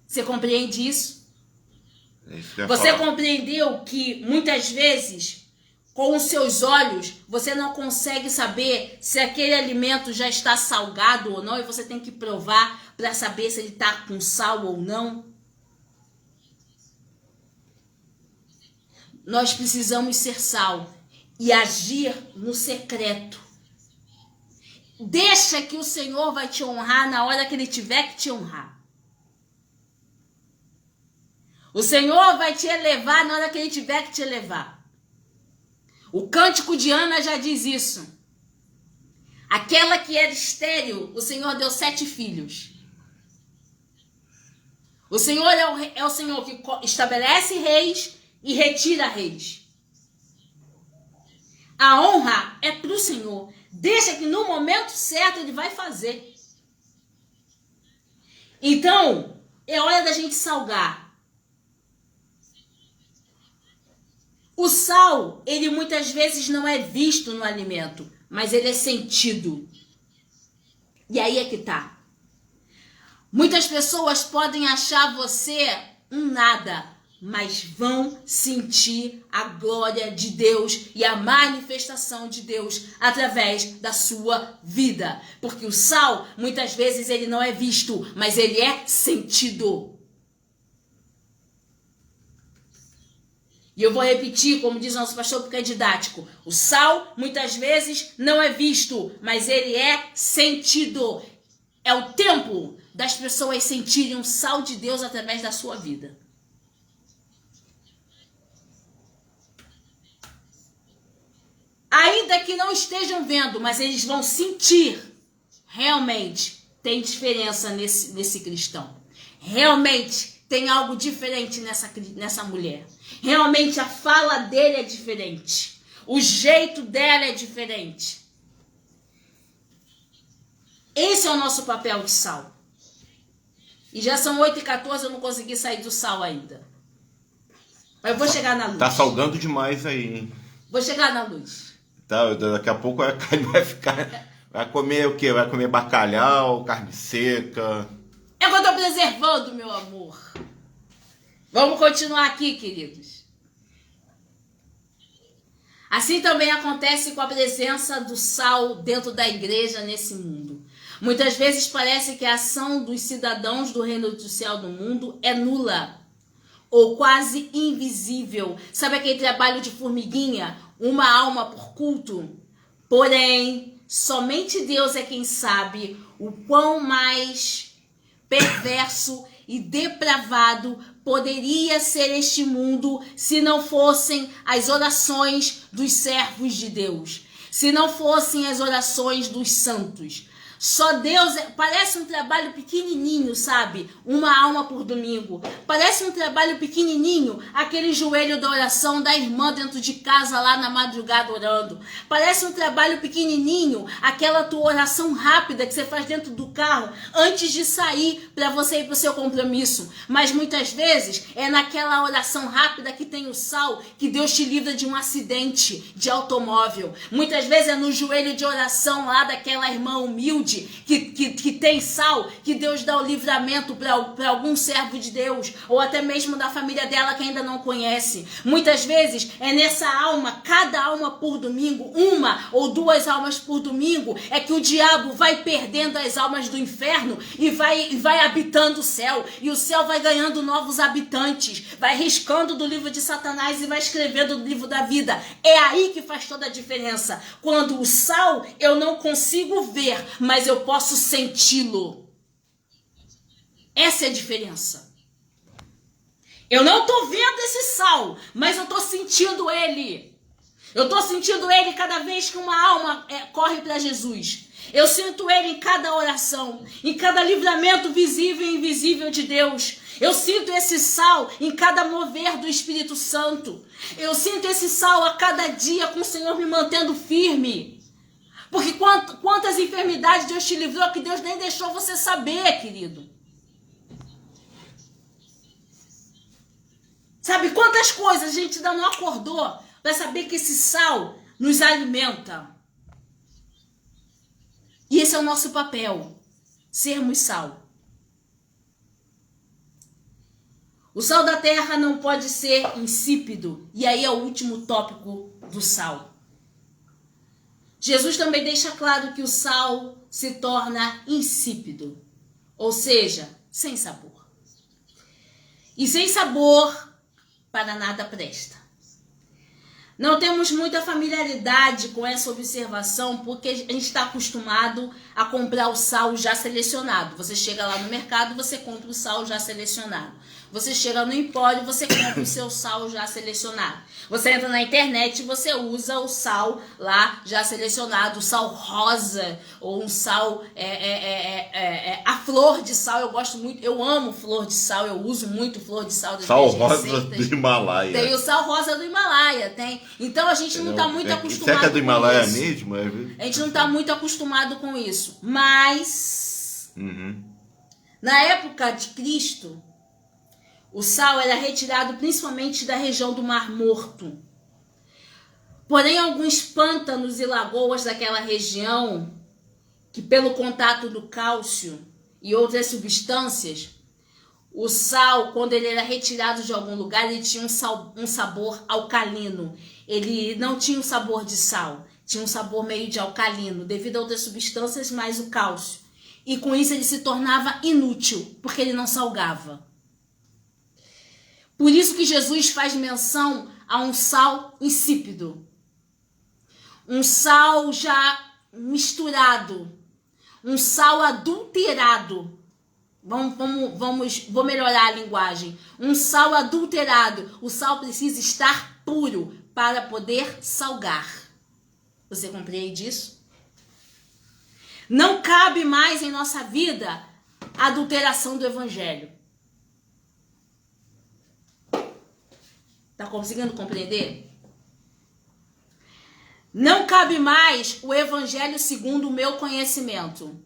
Você compreende isso? Você compreendeu que muitas vezes, com os seus olhos, você não consegue saber se aquele alimento já está salgado ou não, e você tem que provar para saber se ele está com sal ou não? Nós precisamos ser sal e agir no secreto. Deixa que o Senhor vai te honrar na hora que Ele tiver que te honrar. O Senhor vai te elevar na hora que Ele tiver que te elevar. O Cântico de Ana já diz isso. Aquela que era estéril, o Senhor deu 7 filhos. O Senhor é o Senhor que estabelece reis e retira reis. A honra é para o Senhor. Deixa que no momento certo Ele vai fazer. Então, é hora da gente salgar. O sal, ele muitas vezes não é visto no alimento, mas ele é sentido. E aí é que tá. Muitas pessoas podem achar você um nada, mas vão sentir a glória de Deus e a manifestação de Deus através da sua vida. Porque o sal, muitas vezes, ele não é visto, mas ele é sentido. E eu vou repetir, como diz o nosso pastor, porque é didático. O sal, muitas vezes, não é visto, mas ele é sentido. É o tempo das pessoas sentirem o sal de Deus através da sua vida. Ainda que não estejam vendo, mas eles vão sentir. Realmente diferença nesse cristão. Realmente tem algo diferente nessa mulher. Realmente a fala dele é diferente. O jeito dela é diferente. Esse é o nosso papel de sal. E já são 8h14, eu não consegui sair do sal ainda. Mas eu vou chegar na luz. Tá salgando demais aí, hein? Vou chegar na luz. Tá, daqui a pouco a carne vai ficar... Vai comer o quê? Vai comer bacalhau, carne seca... É que eu tô preservando, meu amor. Vamos continuar aqui, queridos. Assim também acontece com a presença do sal dentro da igreja nesse mundo. Muitas vezes parece que a ação dos cidadãos do reino do céu do mundo é nula ou quase invisível. Sabe aquele trabalho de formiguinha? Uma alma por culto? Porém, somente Deus é quem sabe o quão mais perverso e depravado poderia ser este mundo se não fossem as orações dos servos de Deus, se não fossem as orações dos santos. Só Deus, parece um trabalho pequenininho, sabe? Uma alma por domingo. Parece um trabalho pequenininho, aquele joelho da oração da irmã dentro de casa lá na madrugada orando. Parece um trabalho pequenininho, aquela tua oração rápida que você faz dentro do carro antes de sair para você ir para o seu compromisso. Mas muitas vezes é naquela oração rápida que tem o sal que Deus te livra de um acidente de automóvel. Muitas vezes é no joelho de oração lá daquela irmã humilde que tem sal, que Deus dá o livramento para algum servo de Deus, ou até mesmo da família dela que ainda não conhece. Muitas vezes é nessa alma, cada alma por domingo, 1 ou 2 almas por domingo, é que o diabo vai perdendo as almas do inferno e vai habitando o céu, e o céu vai ganhando novos habitantes, vai riscando do livro de Satanás e vai escrevendo do livro da vida. É aí que faz toda a diferença. Quando o sal eu não consigo ver, mas eu posso senti-lo. Essa é a diferença. Eu não estou vendo esse sal, mas eu estou sentindo ele. Eu estou sentindo ele cada vez que uma alma corre para Jesus. Eu sinto ele em cada oração, em cada livramento visível e invisível de Deus. Eu sinto esse sal em cada mover do Espírito Santo. Eu sinto esse sal a cada dia com o Senhor me mantendo firme. Porque quantas enfermidades Deus te livrou que Deus nem deixou você saber, querido. Sabe quantas coisas a gente ainda não acordou para saber que esse sal nos alimenta? E esse é o nosso papel, sermos sal. O sal da terra não pode ser insípido. E aí é o último tópico do sal. Jesus também deixa claro que o sal se torna insípido, ou seja, sem sabor. E sem sabor, para nada presta. Não temos muita familiaridade com essa observação porque a gente está acostumado a comprar o sal já selecionado. Você chega lá no mercado, você compra o sal já selecionado. Você chega no empório, você compra o seu sal já selecionado. Você entra na internet e você usa o sal lá já selecionado, o sal rosa ou um sal, a flor de sal. Eu gosto muito, eu amo flor de sal, eu uso muito flor de sal. Sal rosa do Himalaia. Tem o sal rosa do Himalaia, tem. Então a gente não está muito acostumado com isso. Será que é do Himalaia isso. mesmo? A gente não está muito acostumado com isso. Mas, na época de Cristo, o sal era retirado principalmente da região do Mar Morto. Porém, alguns pântanos e lagoas daquela região, que pelo contato do cálcio e outras substâncias, o sal, quando ele era retirado de algum lugar, ele tinha um sabor alcalino. Ele não tinha um sabor de sal, tinha um sabor meio de alcalino, devido a outras substâncias mais o cálcio. E com isso ele se tornava inútil, porque ele não salgava. Por isso que Jesus faz menção a um sal insípido. Um sal já misturado. Um sal adulterado. Vou melhorar a linguagem. Um sal adulterado. O sal precisa estar puro para poder salgar. Você compreende isso? Não cabe mais em nossa vida a adulteração do evangelho. Tá conseguindo compreender? Não cabe mais o evangelho segundo o meu conhecimento.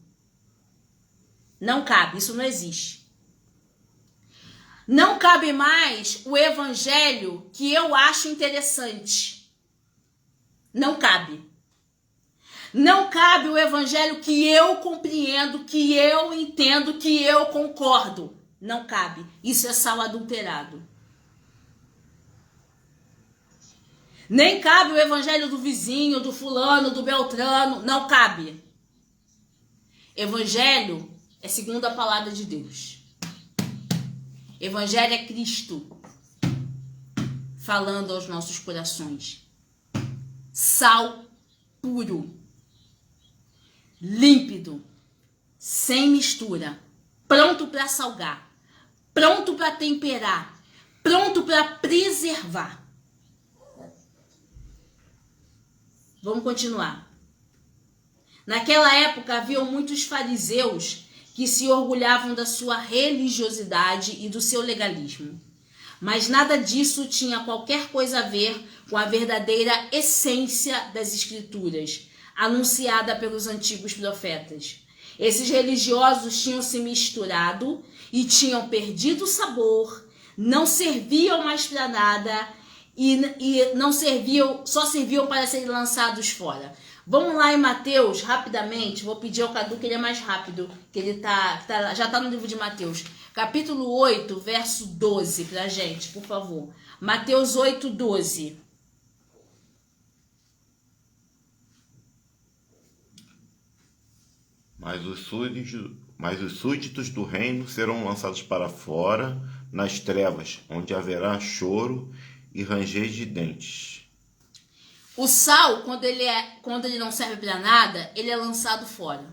Não cabe, isso não existe. Não cabe mais o evangelho que eu acho interessante. Não cabe. Não cabe o evangelho que eu compreendo, que eu entendo, que eu concordo. Não cabe. Isso é sal adulterado. Nem cabe o evangelho do vizinho, do fulano, do beltrano. Não cabe. Evangelho é segundo a palavra de Deus. Evangelho é Cristo falando aos nossos corações. Sal puro, límpido, sem mistura, pronto para salgar, pronto para temperar, pronto para preservar. Vamos continuar. Naquela época haviam muitos fariseus que se orgulhavam da sua religiosidade e do seu legalismo. Mas nada disso tinha qualquer coisa a ver com a verdadeira essência das Escrituras, anunciada pelos antigos profetas. Esses religiosos tinham se misturado e tinham perdido o sabor, não serviam mais para nada e não serviam, só serviam para serem lançados fora. Vamos lá em Mateus, rapidamente, vou pedir ao Cadu que ele é mais rápido, que ele já está no livro de Mateus. Capítulo 8, verso 12, pra gente, por favor. Mateus 8, 12. Mas os súditos do reino serão lançados para fora, nas trevas, onde haverá choro e ranger de dentes. O sal, quando ele não serve para nada, ele é lançado fora.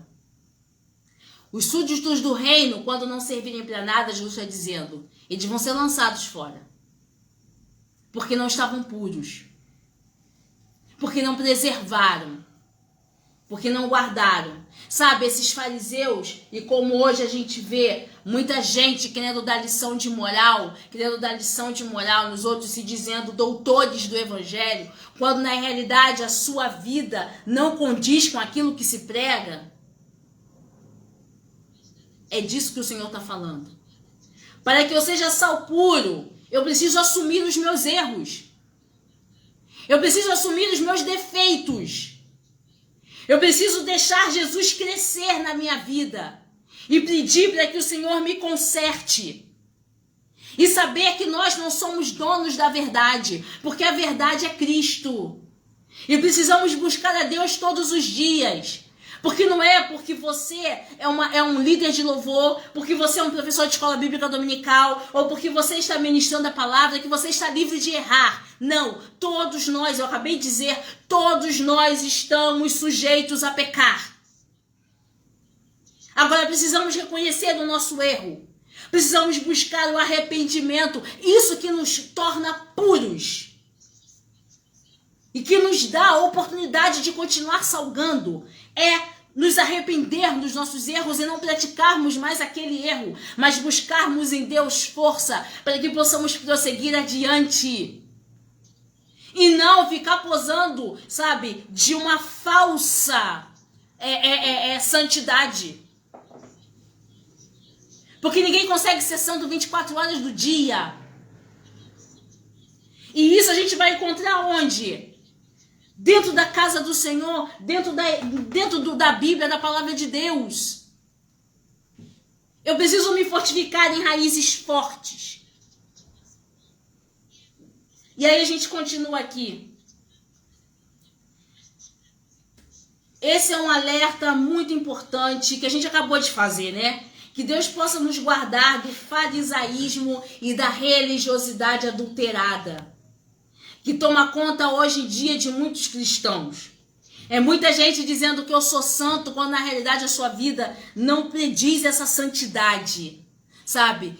Os súditos do reino, quando não servirem para nada, Jesus está dizendo, eles vão ser lançados fora. Porque não estavam puros. Porque não preservaram. Porque não guardaram. Sabe, esses fariseus, e como hoje a gente vê muita gente querendo dar lição de moral nos outros, se dizendo doutores do evangelho, quando na realidade a sua vida não condiz com aquilo que se prega. É disso que o Senhor está falando. Para que eu seja sal puro, Eu preciso assumir os meus erros. Eu preciso assumir os meus defeitos. Eu preciso deixar Jesus crescer na minha vida e pedir para que o Senhor me conserte. E saber que nós não somos donos da verdade, porque a verdade é Cristo. E precisamos buscar a Deus todos os dias. Porque não é porque você é um líder de louvor, porque você é um professor de escola bíblica dominical, ou porque você está ministrando a palavra, que você está livre de errar. Não, todos nós, eu acabei de dizer, todos nós estamos sujeitos a pecar. Agora precisamos reconhecer o nosso erro. Precisamos buscar o arrependimento, isso que nos torna puros. E que nos dá a oportunidade de continuar salgando. É nos arrependermos dos nossos erros e não praticarmos mais aquele erro, mas buscarmos em Deus força para que possamos prosseguir adiante. E não ficar posando, sabe, de uma falsa santidade. Porque ninguém consegue ser santo 24 horas do dia. E isso a gente vai encontrar onde? Dentro da casa do Senhor, dentro da Bíblia, da palavra de Deus. Eu preciso me fortificar em raízes fortes. E aí a gente continua aqui. Esse é um alerta muito importante que a gente acabou de fazer, né? Que Deus possa nos guardar do farisaísmo e da religiosidade adulterada, que toma conta hoje em dia de muitos cristãos. É muita gente dizendo que eu sou santo, quando na realidade a sua vida não prediz essa santidade, sabe?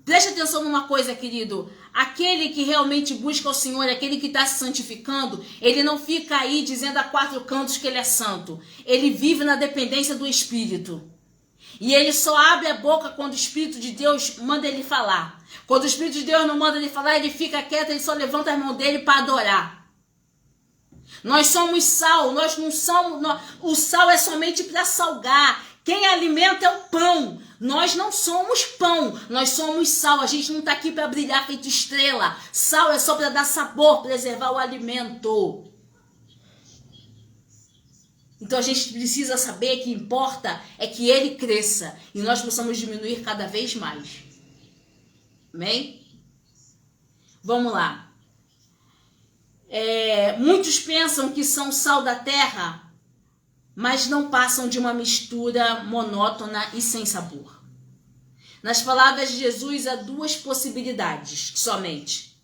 Preste atenção numa coisa, querido. Aquele que realmente busca o Senhor, aquele que está se santificando, ele não fica aí dizendo a quatro cantos que ele é santo. Ele vive na dependência do Espírito. E ele só abre a boca quando o Espírito de Deus manda ele falar. Quando o Espírito de Deus não manda ele falar, ele fica quieto, ele só levanta as mãos dele para adorar. Nós somos sal, nós não somos... o sal é somente para salgar. Quem alimenta é o pão. Nós não somos pão, nós somos sal. A gente não está aqui para brilhar feito estrela. Sal é só para dar sabor, preservar o alimento. Então a gente precisa saber que importa é que ele cresça e nós possamos diminuir cada vez mais. Amém? Vamos lá. Muitos pensam que são sal da terra, mas não passam de uma mistura monótona e sem sabor. Nas palavras de Jesus há duas possibilidades somente.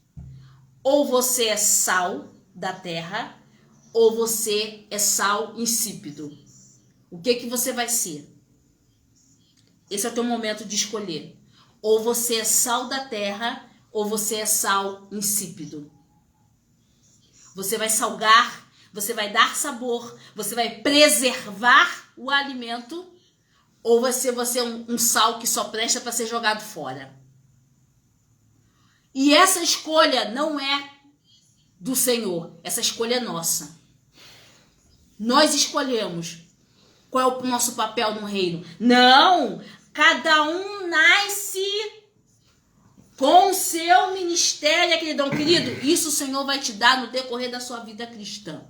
Ou você é sal da terra, ou você é sal insípido. O que você vai ser? Esse é o teu momento de escolher. Ou você é sal da terra, ou você é sal insípido. Você vai salgar, você vai dar sabor, você vai preservar o alimento, ou você é um sal que só presta para ser jogado fora. E essa escolha não é do Senhor, essa escolha é nossa. Nós escolhemos qual é o nosso papel no reino. Não! Cada um nasce com o seu ministério, queridão. Querido, isso o Senhor vai te dar no decorrer da sua vida cristã.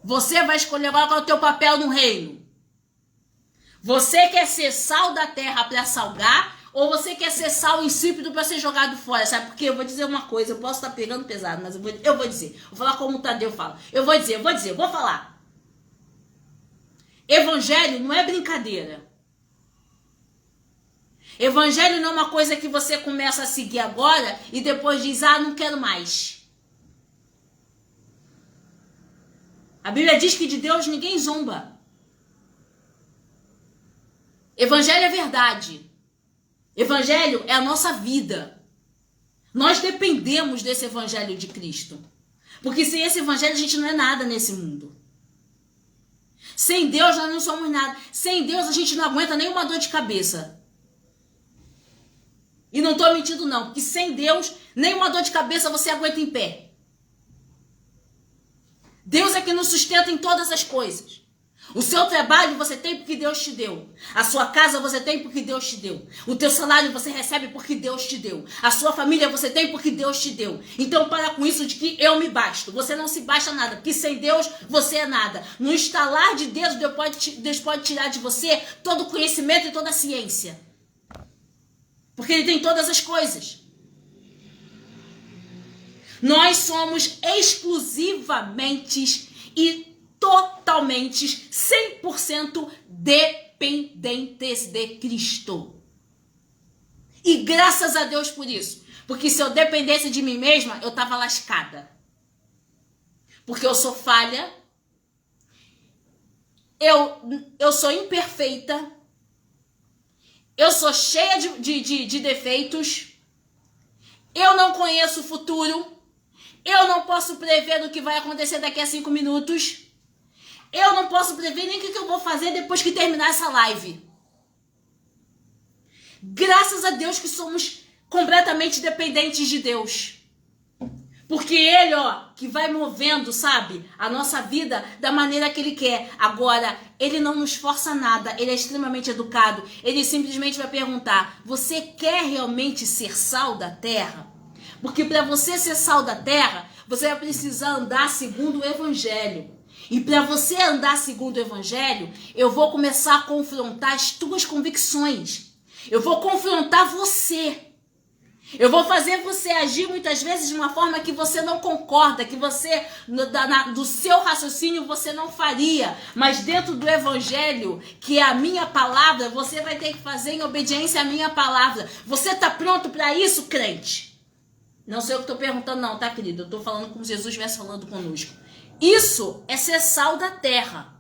Você vai escolher qual é o teu papel no reino. Você quer ser sal da terra para salgar, ou você quer ser sal insípido para ser jogado fora? Sabe por quê? Eu vou dizer uma coisa, eu posso estar pegando pesado, mas eu vou dizer. Vou falar como o Tadeu fala. Eu vou falar. Evangelho não é brincadeira. Evangelho não é uma coisa que você começa a seguir agora e depois diz, não quero mais. A Bíblia diz que de Deus ninguém zomba. Evangelho é verdade. Evangelho é a nossa vida. Nós dependemos desse evangelho de Cristo. Porque sem esse evangelho a gente não é nada nesse mundo. Sem Deus nós não somos nada. Sem Deus a gente não aguenta nenhuma dor de cabeça. E não estou mentindo não, porque sem Deus nenhuma dor de cabeça você aguenta em pé. Deus é que nos sustenta em todas as coisas. O seu trabalho você tem porque Deus te deu. A sua casa você tem porque Deus te deu. O teu salário você recebe porque Deus te deu. A sua família você tem porque Deus te deu. Então para com isso de que eu me basto. Você não se basta nada, porque sem Deus você é nada. No estalar de Deus, Deus pode tirar de você todo o conhecimento e toda a ciência. Porque Ele tem todas as coisas. Nós somos exclusivamente e totalmente 100% dependentes de Cristo. E graças a Deus por isso. Porque se eu dependesse de mim mesma, eu estava lascada. Porque eu sou falha. Eu sou imperfeita. Eu sou cheia de defeitos. Eu não conheço o futuro. Eu não posso prever o que vai acontecer daqui a 5 minutos. Eu não posso prever nem o que eu vou fazer depois que terminar essa live. Graças a Deus que somos completamente dependentes de Deus. Porque Ele, que vai movendo, sabe, a nossa vida da maneira que Ele quer. Agora, Ele não nos força nada. Ele é extremamente educado. Ele simplesmente vai perguntar: você quer realmente ser sal da terra? Porque para você ser sal da terra, você vai precisar andar segundo o Evangelho. E para você andar segundo o Evangelho, eu vou começar a confrontar as tuas convicções. Eu vou confrontar você. Eu vou fazer você agir muitas vezes de uma forma que você não concorda, que você, do seu raciocínio, você não faria. Mas dentro do Evangelho, que é a minha palavra, você vai ter que fazer em obediência à minha palavra. Você está pronto para isso, crente? Não sei o que estou perguntando não, tá, querido? Eu estou falando como Jesus estivesse falando conosco. Isso é ser sal da terra.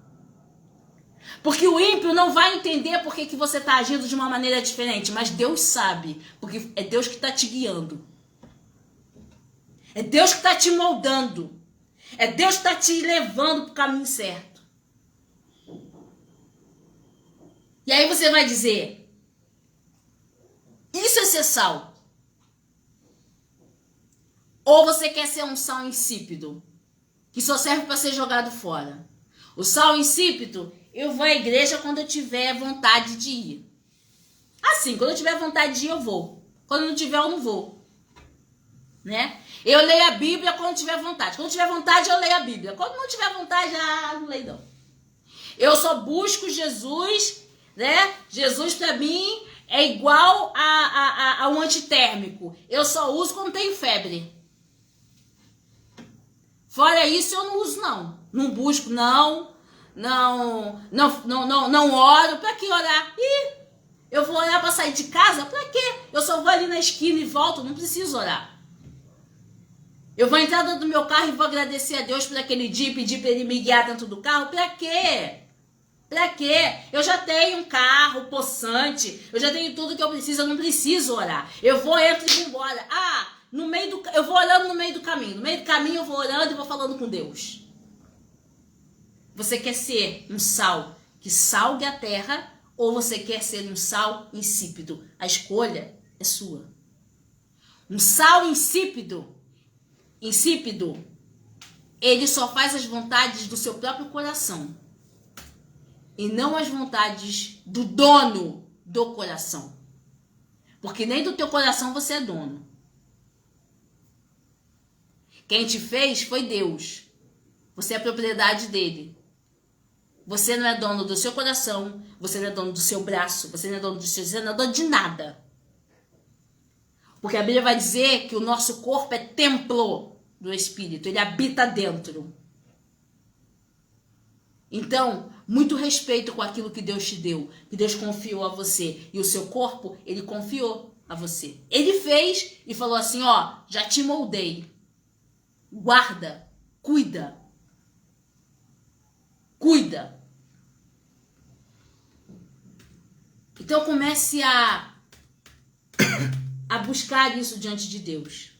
Porque o ímpio não vai entender por que você está agindo de uma maneira diferente. Mas Deus sabe. Porque é Deus que está te guiando. É Deus que está te moldando. É Deus que está te levando para o caminho certo. E aí você vai dizer: isso é ser sal. Ou você quer ser um sal insípido, que só serve para ser jogado fora. O sal insípido, eu vou à igreja quando eu tiver vontade de ir. Assim, quando eu tiver vontade de ir, eu vou. Quando não tiver, eu não vou. Né? Eu leio a Bíblia quando tiver vontade. Quando tiver vontade, eu leio a Bíblia. Quando não tiver vontade, não leio não. Eu só busco Jesus, né? Jesus para mim é igual a um antitérmico. Eu só uso quando tenho febre. Fora isso, eu não uso, não. Não busco, não oro. Pra que orar? Eu vou orar pra sair de casa? Pra quê? Eu só vou ali na esquina e volto, não preciso orar. Eu vou entrar dentro do meu carro e vou agradecer a Deus por aquele dia e pedir pra Ele me guiar dentro do carro? Pra quê? Pra quê? Eu já tenho um carro possante, eu já tenho tudo que eu preciso, eu não preciso orar. Eu vou, entro e vou embora. Eu vou orando no meio do caminho. No meio do caminho eu vou orando e vou falando com Deus. Você quer ser um sal que salgue a terra ou você quer ser um sal insípido? A escolha é sua. Um sal insípido, ele só faz as vontades do seu próprio coração e não as vontades do dono do coração. Porque nem do teu coração você é dono. Quem te fez foi Deus. Você é propriedade dele. Você não é dono do seu coração, você não é dono do seu braço, você não é dono do seu... Você não é dono de nada. Porque a Bíblia vai dizer que o nosso corpo é templo do Espírito. Ele habita dentro. Então, muito respeito com aquilo que Deus te deu, que Deus confiou a você. E o seu corpo, Ele confiou a você. Ele fez e falou assim, já te moldei. Guarda, cuida. Cuida. Então comece a buscar isso diante de Deus.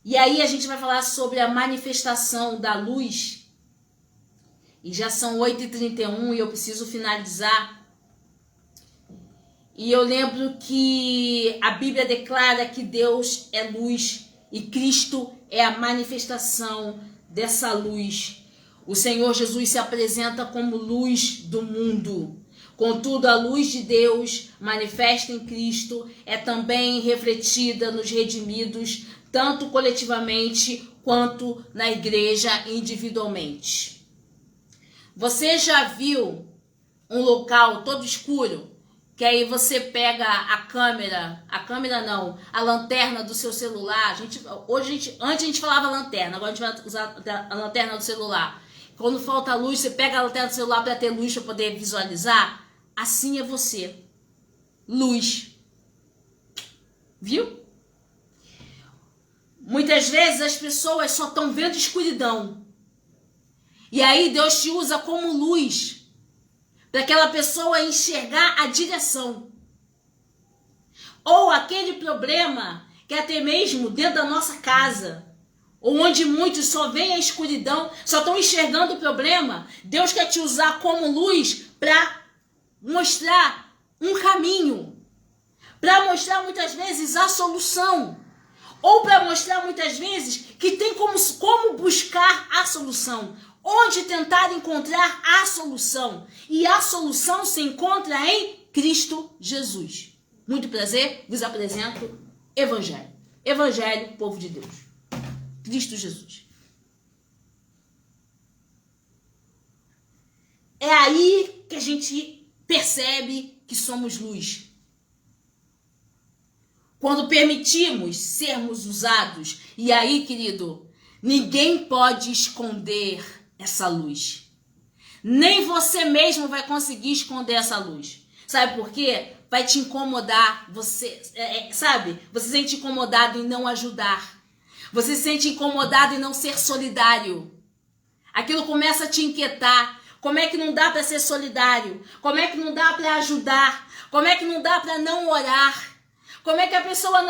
E aí a gente vai falar sobre a manifestação da luz. E já são 8h31 e eu preciso finalizar. E eu lembro que a Bíblia declara que Deus é luz e Cristo é a manifestação dessa luz. O Senhor Jesus se apresenta como luz do mundo. Contudo, a luz de Deus, manifesta em Cristo, é também refletida nos redimidos, tanto coletivamente quanto na igreja individualmente. Você já viu um local todo escuro? Que aí você pega a lanterna do seu celular. Antes a gente falava lanterna, agora a gente vai usar a lanterna do celular. Quando falta luz, você pega a lanterna do celular para ter luz, para poder visualizar. Assim é você. Luz. Viu? Muitas vezes as pessoas só estão vendo escuridão. E aí Deus te usa como luz para aquela pessoa enxergar a direção. Ou aquele problema que até mesmo dentro da nossa casa, onde muitos só veem a escuridão, só estão enxergando o problema. Deus quer te usar como luz para mostrar um caminho, para mostrar muitas vezes a solução, ou para mostrar muitas vezes que tem como buscar a solução, onde tentar encontrar a solução. E a solução se encontra em Cristo Jesus. Muito prazer, vos apresento Evangelho. Evangelho, povo de Deus. Cristo Jesus. É aí que a gente percebe que somos luz. Quando permitimos sermos usados. E aí, querido, ninguém pode esconder essa luz. Nem você mesmo vai conseguir esconder essa luz. Sabe por quê? Vai te incomodar. Você se sente incomodado em não ajudar. Você se sente incomodado em não ser solidário. Aquilo começa a te inquietar. Como é que não dá para ser solidário? Como é que não dá para ajudar? Como é que não dá para não orar? Como é que a pessoa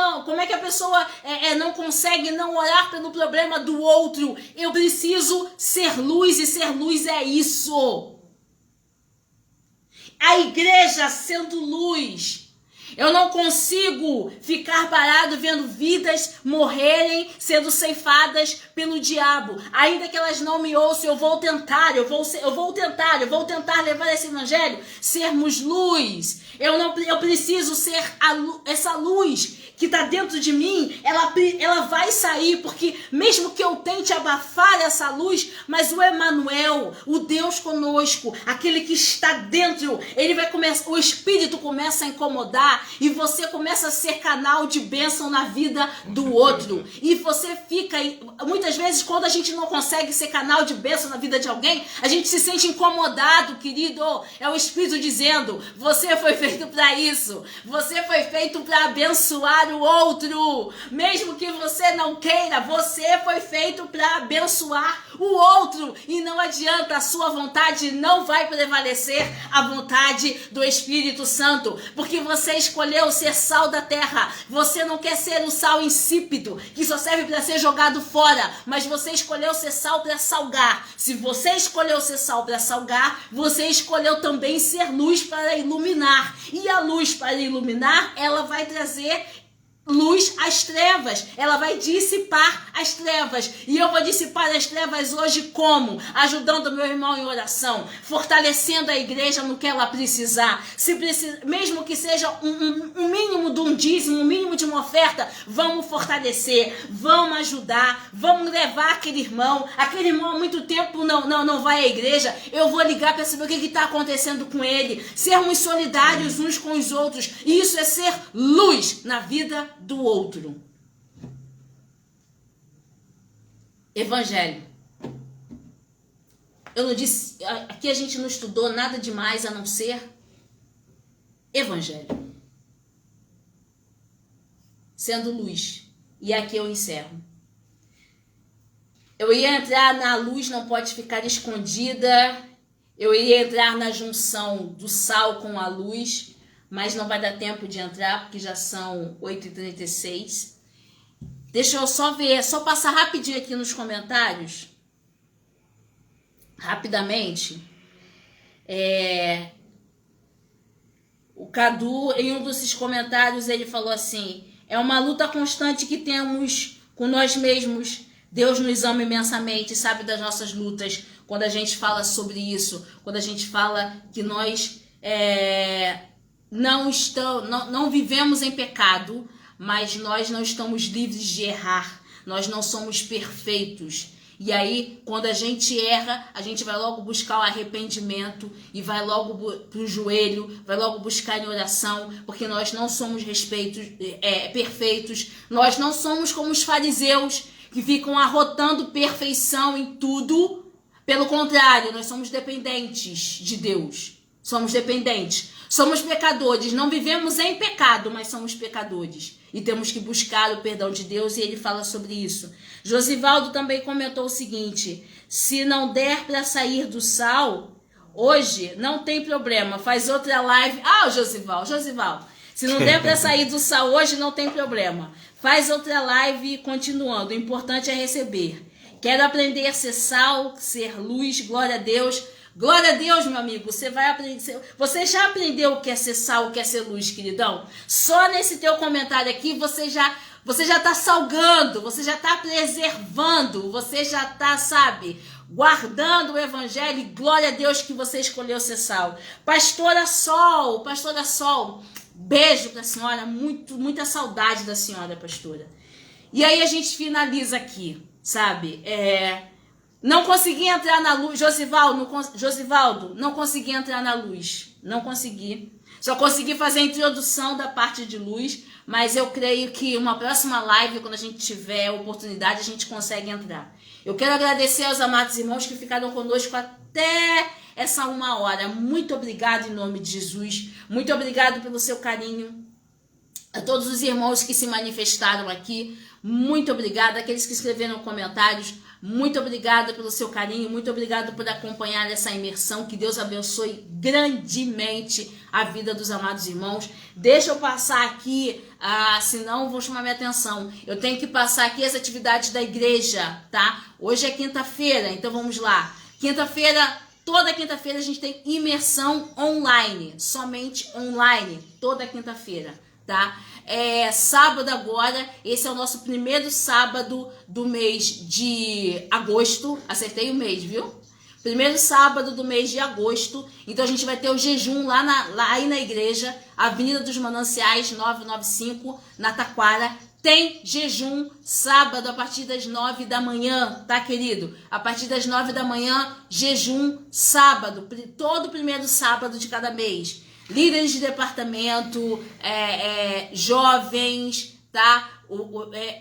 não consegue não orar pelo problema do outro? Eu preciso ser luz, e ser luz é isso. A igreja sendo luz. Eu não consigo ficar parado vendo vidas morrerem, sendo ceifadas pelo diabo. Ainda que elas não me ouçam, eu vou tentar levar esse evangelho, sermos luz. Eu preciso ser essa luz que está dentro de mim, ela vai sair, porque mesmo que eu tente abafar essa luz, mas o Emanuel, o Deus conosco, aquele que está dentro, o Espírito começa a incomodar e você começa a ser canal de bênção na vida do outro. E você fica, muitas vezes quando a gente não consegue ser canal de bênção na vida de alguém, a gente se sente incomodado, querido. É o Espírito dizendo, você foi feito para isso, você foi feito para abençoar o outro, mesmo que você não queira, você foi feito para abençoar o outro, e não adianta, a sua vontade não vai prevalecer a vontade do Espírito Santo, porque você escolheu ser sal da terra. Você não quer ser o sal insípido, que só serve para ser jogado fora, mas você escolheu ser sal para salgar. Se você escolheu ser sal para salgar, você escolheu também ser luz para iluminar, e a luz para iluminar, ela vai trazer luz às trevas, ela vai dissipar as trevas, e eu vou dissipar as trevas hoje como? Ajudando meu irmão em oração, fortalecendo a igreja no que ela precisar, mesmo que seja um mínimo de um dízimo, um mínimo de uma oferta, vamos fortalecer, vamos ajudar, vamos levar aquele irmão há muito tempo não vai à igreja, eu vou ligar para saber o que está acontecendo com ele, sermos solidários uns com os outros, e isso é ser luz na vida do outro. Evangelho. Eu não disse, aqui a gente não estudou nada demais a não ser Evangelho. Sendo luz. E aqui eu encerro. Eu ia entrar na luz, não pode ficar escondida. Eu ia entrar na junção do sal com a luz, mas não vai dar tempo de entrar, porque já são 8h36. Deixa eu só ver, só passar rapidinho aqui nos comentários. Rapidamente. O Cadu, em um desses comentários, ele falou assim, é uma luta constante que temos com nós mesmos. Deus nos ama imensamente, sabe das nossas lutas. quando a gente fala sobre isso, quando a gente fala que nós não vivemos em pecado, mas nós não estamos livres de errar, nós não somos perfeitos. E aí, quando a gente erra, a gente vai logo buscar o arrependimento e vai logo pro joelho, vai logo buscar em oração, porque nós não somos perfeitos, nós não somos como os fariseus que ficam arrotando perfeição em tudo. Pelo contrário, nós somos dependentes de Deus, somos dependentes, somos pecadores, não vivemos em pecado, mas somos pecadores. E temos que buscar o perdão de Deus, e ele fala sobre isso. Josivaldo também comentou o seguinte: se não der para sair do sal, hoje não tem problema, faz outra live. Josivaldo, se não der para sair do sal hoje, não tem problema. Faz outra live continuando, o importante é receber. Quero aprender a ser sal, ser luz, glória a Deus. Glória a Deus, meu amigo, você vai aprender. Você já aprendeu o que é ser sal, o que é ser luz, queridão? Só nesse teu comentário aqui você já está salgando, você já está preservando, você já está, guardando o evangelho. E glória a Deus que você escolheu ser sal. Pastora Sol, beijo pra senhora, muita saudade da senhora, pastora. E aí a gente finaliza aqui, não consegui entrar na luz. Josivaldo, não consegui entrar na luz. Não consegui. Só consegui fazer a introdução da parte de luz. Mas eu creio que uma próxima live, quando a gente tiver oportunidade, a gente consegue entrar. Eu quero agradecer aos amados irmãos que ficaram conosco até essa 1 hora. Muito obrigado em nome de Jesus. Muito obrigado pelo seu carinho. A todos os irmãos que se manifestaram aqui, muito obrigada. Aqueles que escreveram comentários, muito obrigada pelo seu carinho, muito obrigado por acompanhar essa imersão. Que Deus abençoe grandemente a vida dos amados irmãos. Deixa eu passar aqui, senão vou chamar minha atenção. Eu tenho que passar aqui as atividades da igreja, tá? Hoje é quinta-feira, então vamos lá. Toda quinta-feira a gente tem imersão online, somente online, toda quinta-feira, tá? Sábado agora, esse é o nosso primeiro sábado do mês de agosto. Acertei o mês, viu? Primeiro sábado do mês de agosto. Então a gente vai ter o jejum lá aí na igreja, Avenida dos Mananciais 995, na Taquara. Tem jejum sábado a partir das 9 da manhã, tá, querido? A partir das 9 da manhã, jejum sábado, todo primeiro sábado de cada mês. Líderes de departamento, jovens, tá?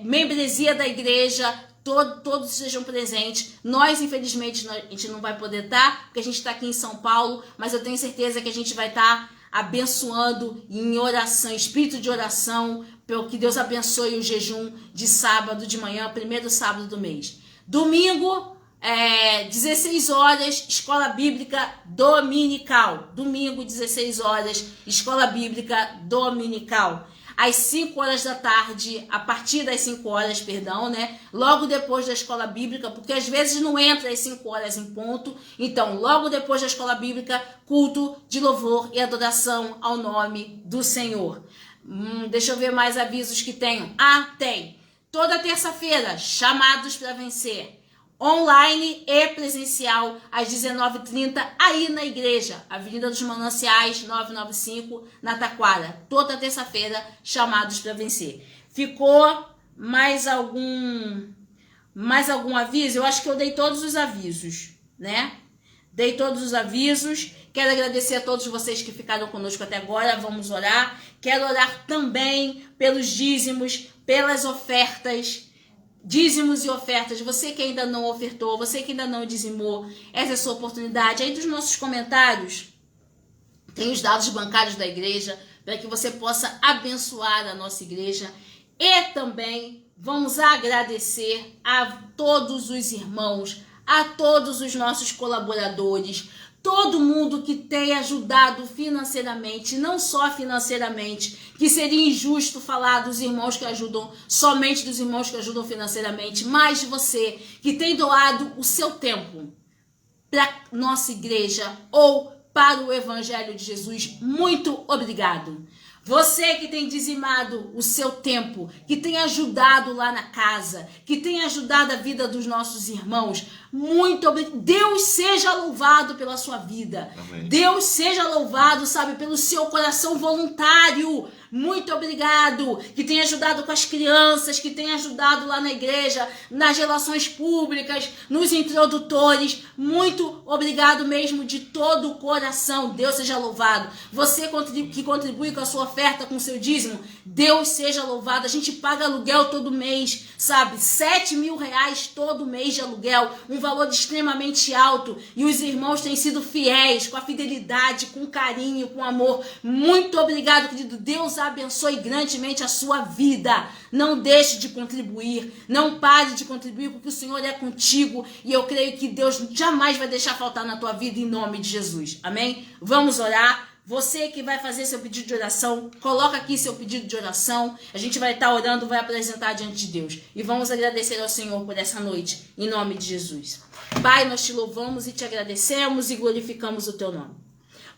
Membresia da igreja, todos sejam presentes. Nós, infelizmente, a gente não vai poder estar, porque a gente está aqui em São Paulo, mas eu tenho certeza que a gente vai estar abençoando em oração, espírito de oração, pelo que Deus abençoe o jejum de sábado de manhã, primeiro sábado do mês. Domingo, 16 horas, Escola Bíblica Dominical. Domingo, 16 horas, Escola Bíblica Dominical. Às 5 horas da tarde, a partir das 5 horas, né? Logo depois da Escola Bíblica, porque às vezes não entra às 5 horas em ponto. Então, logo depois da Escola Bíblica, culto de louvor e adoração ao nome do Senhor. Deixa eu ver mais avisos que tenho. Tem. Toda terça-feira, chamados para vencer. Online e presencial, às 19h30, aí na igreja, Avenida dos Mananciais, 995, na Taquara. Toda terça-feira, chamados para vencer. Ficou mais algum aviso? Eu acho que eu dei todos os avisos, né? Dei todos os avisos. Quero agradecer a todos vocês que ficaram conosco até agora. Vamos orar. Quero orar também pelos dízimos, pelas ofertas. Dízimos e ofertas, você que ainda não ofertou, você que ainda não dizimou, essa é a sua oportunidade. Aí dos nossos comentários, tem os dados bancários da igreja, para que você possa abençoar a nossa igreja. E também vamos agradecer a todos os irmãos, a todos os nossos colaboradores, todo mundo que tem ajudado financeiramente, não só financeiramente, que seria injusto falar dos irmãos que ajudam, somente dos irmãos que ajudam financeiramente, mas de você que tem doado o seu tempo para nossa igreja ou para o Evangelho de Jesus. Muito obrigado. Você que tem dizimado o seu tempo, que tem ajudado lá na casa, que tem ajudado a vida dos nossos irmãos, Muito obrigado. Deus seja louvado pela sua vida. Amém. Deus seja louvado, sabe, pelo seu coração voluntário. Muito obrigado, que tem ajudado com as crianças, que tem ajudado lá na igreja, nas relações públicas, nos introdutores. Muito obrigado mesmo de todo o coração. Deus seja louvado. Você que contribui com a sua oferta, com o seu dízimo, Deus seja louvado. A gente paga aluguel todo mês, sabe? 7 mil reais todo mês de aluguel, um valor extremamente alto. E os irmãos têm sido fiéis, com a fidelidade, com carinho, com amor. Muito obrigado, querido. Deus abençoe grandemente a sua vida. Não deixe de contribuir, não pare de contribuir, porque o Senhor é contigo e eu creio que Deus jamais vai deixar faltar na tua vida em nome de Jesus. Amém? Vamos orar. Você que vai fazer seu pedido de oração, coloca aqui seu pedido de oração. A gente vai estar orando, vai apresentar diante de Deus. E vamos agradecer ao Senhor por essa noite, em nome de Jesus. Pai, nós te louvamos e te agradecemos e glorificamos o teu nome.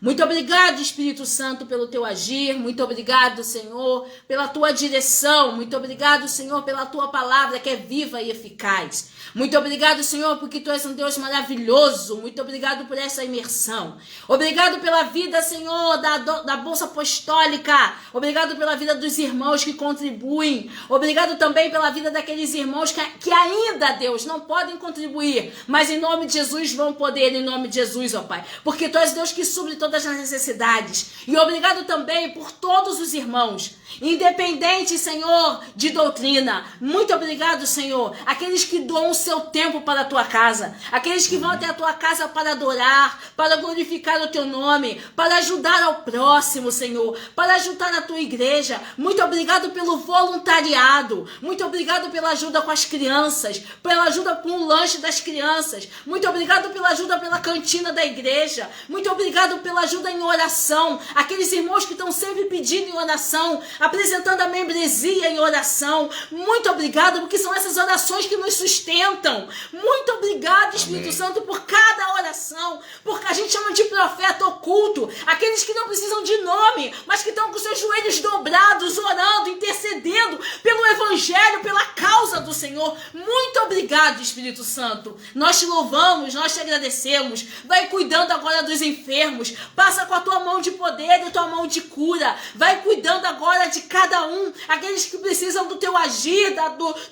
Muito obrigado, Espírito Santo, pelo teu agir. Muito obrigado, Senhor, pela tua direção. Muito obrigado, Senhor, pela tua palavra que é viva e eficaz. Muito obrigado, Senhor, porque tu és um Deus maravilhoso. Muito obrigado por essa imersão. Obrigado pela vida, Senhor, da Bolsa Apostólica. Obrigado pela vida dos irmãos que contribuem. Obrigado também pela vida daqueles irmãos que ainda, Deus, não podem contribuir, mas em nome de Jesus vão poder, em nome de Jesus, ó Pai. Porque tu és Deus que supre todas as necessidades. E obrigado também por todos os irmãos, independente, Senhor, de doutrina. Muito obrigado, Senhor, aqueles que doam o seu tempo para a tua casa, aqueles que vão até a tua casa para adorar, para glorificar o teu nome, para ajudar ao próximo, Senhor, para ajudar a tua igreja. Muito obrigado pelo voluntariado. Muito obrigado pela ajuda com as crianças, pela ajuda com o lanche das crianças. Muito obrigado pela ajuda pela cantina da igreja. Muito obrigado pela ajuda em oração, aqueles irmãos que estão sempre pedindo em oração, apresentando a membresia em oração. Muito obrigado, porque são essas orações que nos sustentam. Muito obrigado, Espírito Santo, por cada oração, porque a gente chama de profeta oculto, aqueles que não precisam de nome, mas que estão com seus joelhos dobrados, orando, intercedendo pelo evangelho, pela causa do Senhor. Muito obrigado, Espírito Santo. Nós te louvamos, nós te agradecemos. Vai cuidando agora dos enfermos. Passa com a tua mão de poder e tua mão de cura. Vai cuidando agora de cada um. Aqueles que precisam do teu agir,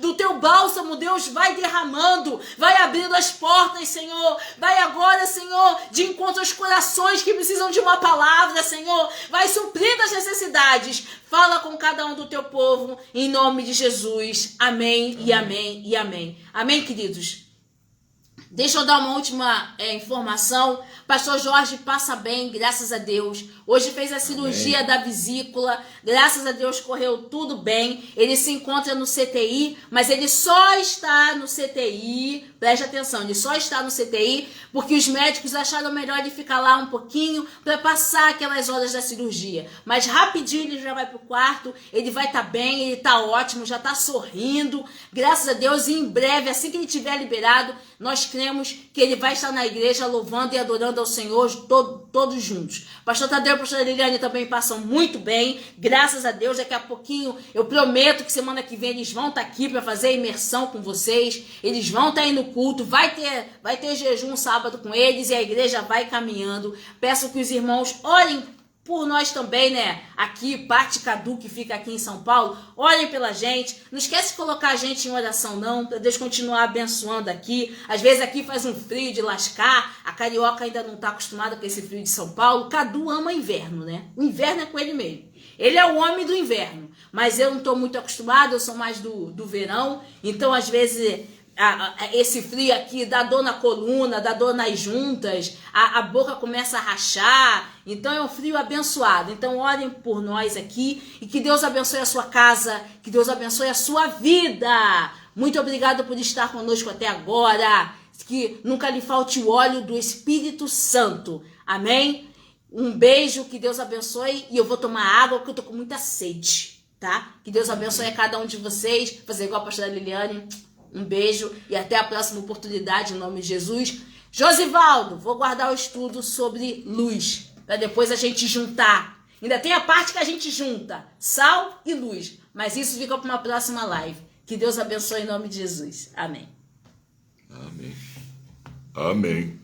do teu bálsamo, Deus, vai derramando. Vai abrindo as portas, Senhor. Vai agora, Senhor, de encontro aos corações que precisam de uma palavra, Senhor. Vai suprindo as necessidades. Fala com cada um do teu povo, em nome de Jesus. Amém e amém e amém. Amém, queridos? Deixa eu dar uma última informação. Pastor Jorge passa bem, graças a Deus. Hoje fez a cirurgia da vesícula. Graças a Deus correu tudo bem. Ele se encontra no CTI, mas ele só está no CTI. Preste atenção, ele só está no CTI porque os médicos acharam melhor ele ficar lá um pouquinho para passar aquelas horas da cirurgia. Mas rapidinho ele já vai pro quarto. Ele vai estar bem, ele está ótimo, já está sorrindo. Graças a Deus, e em breve, assim que ele estiver liberado, nós cremos que ele vai estar na igreja louvando e adorando ao Senhor todos juntos. Pastor Tadeu e pastora Liliane também passam muito bem, graças a Deus. Daqui a pouquinho eu prometo que semana que vem eles vão estar aqui para fazer a imersão com vocês. Eles vão estar aí no culto, vai ter jejum sábado com eles e a igreja vai caminhando. Peço que os irmãos orem por nós também, né? Aqui, Parte Cadu, que fica aqui em São Paulo, olhem pela gente. Não esquece de colocar a gente em oração, não, para Deus continuar abençoando aqui. Às vezes aqui faz um frio de lascar, a carioca ainda não está acostumada com esse frio de São Paulo. Cadu ama inverno, né? O inverno é com ele mesmo. Ele é o homem do inverno, mas eu não estou muito acostumada, eu sou mais do verão, então às vezes esse frio aqui dá dor na coluna, dá dor nas juntas, a boca começa a rachar. Então é um frio abençoado. Então orem por nós aqui e que Deus abençoe a sua casa, que Deus abençoe a sua vida. Muito obrigado por estar conosco até agora. Que nunca lhe falte o óleo do Espírito Santo. Amém? Um beijo, que Deus abençoe. E eu vou tomar água porque eu tô com muita sede, tá? Que Deus abençoe a cada um de vocês. Fazer igual a pastora Liliane. Um beijo e até a próxima oportunidade, em nome de Jesus. Josivaldo, vou guardar o estudo sobre luz, para depois a gente juntar. Ainda tem a parte que a gente junta, sal e luz. Mas isso fica para uma próxima live. Que Deus abençoe em nome de Jesus. Amém. Amém. Amém.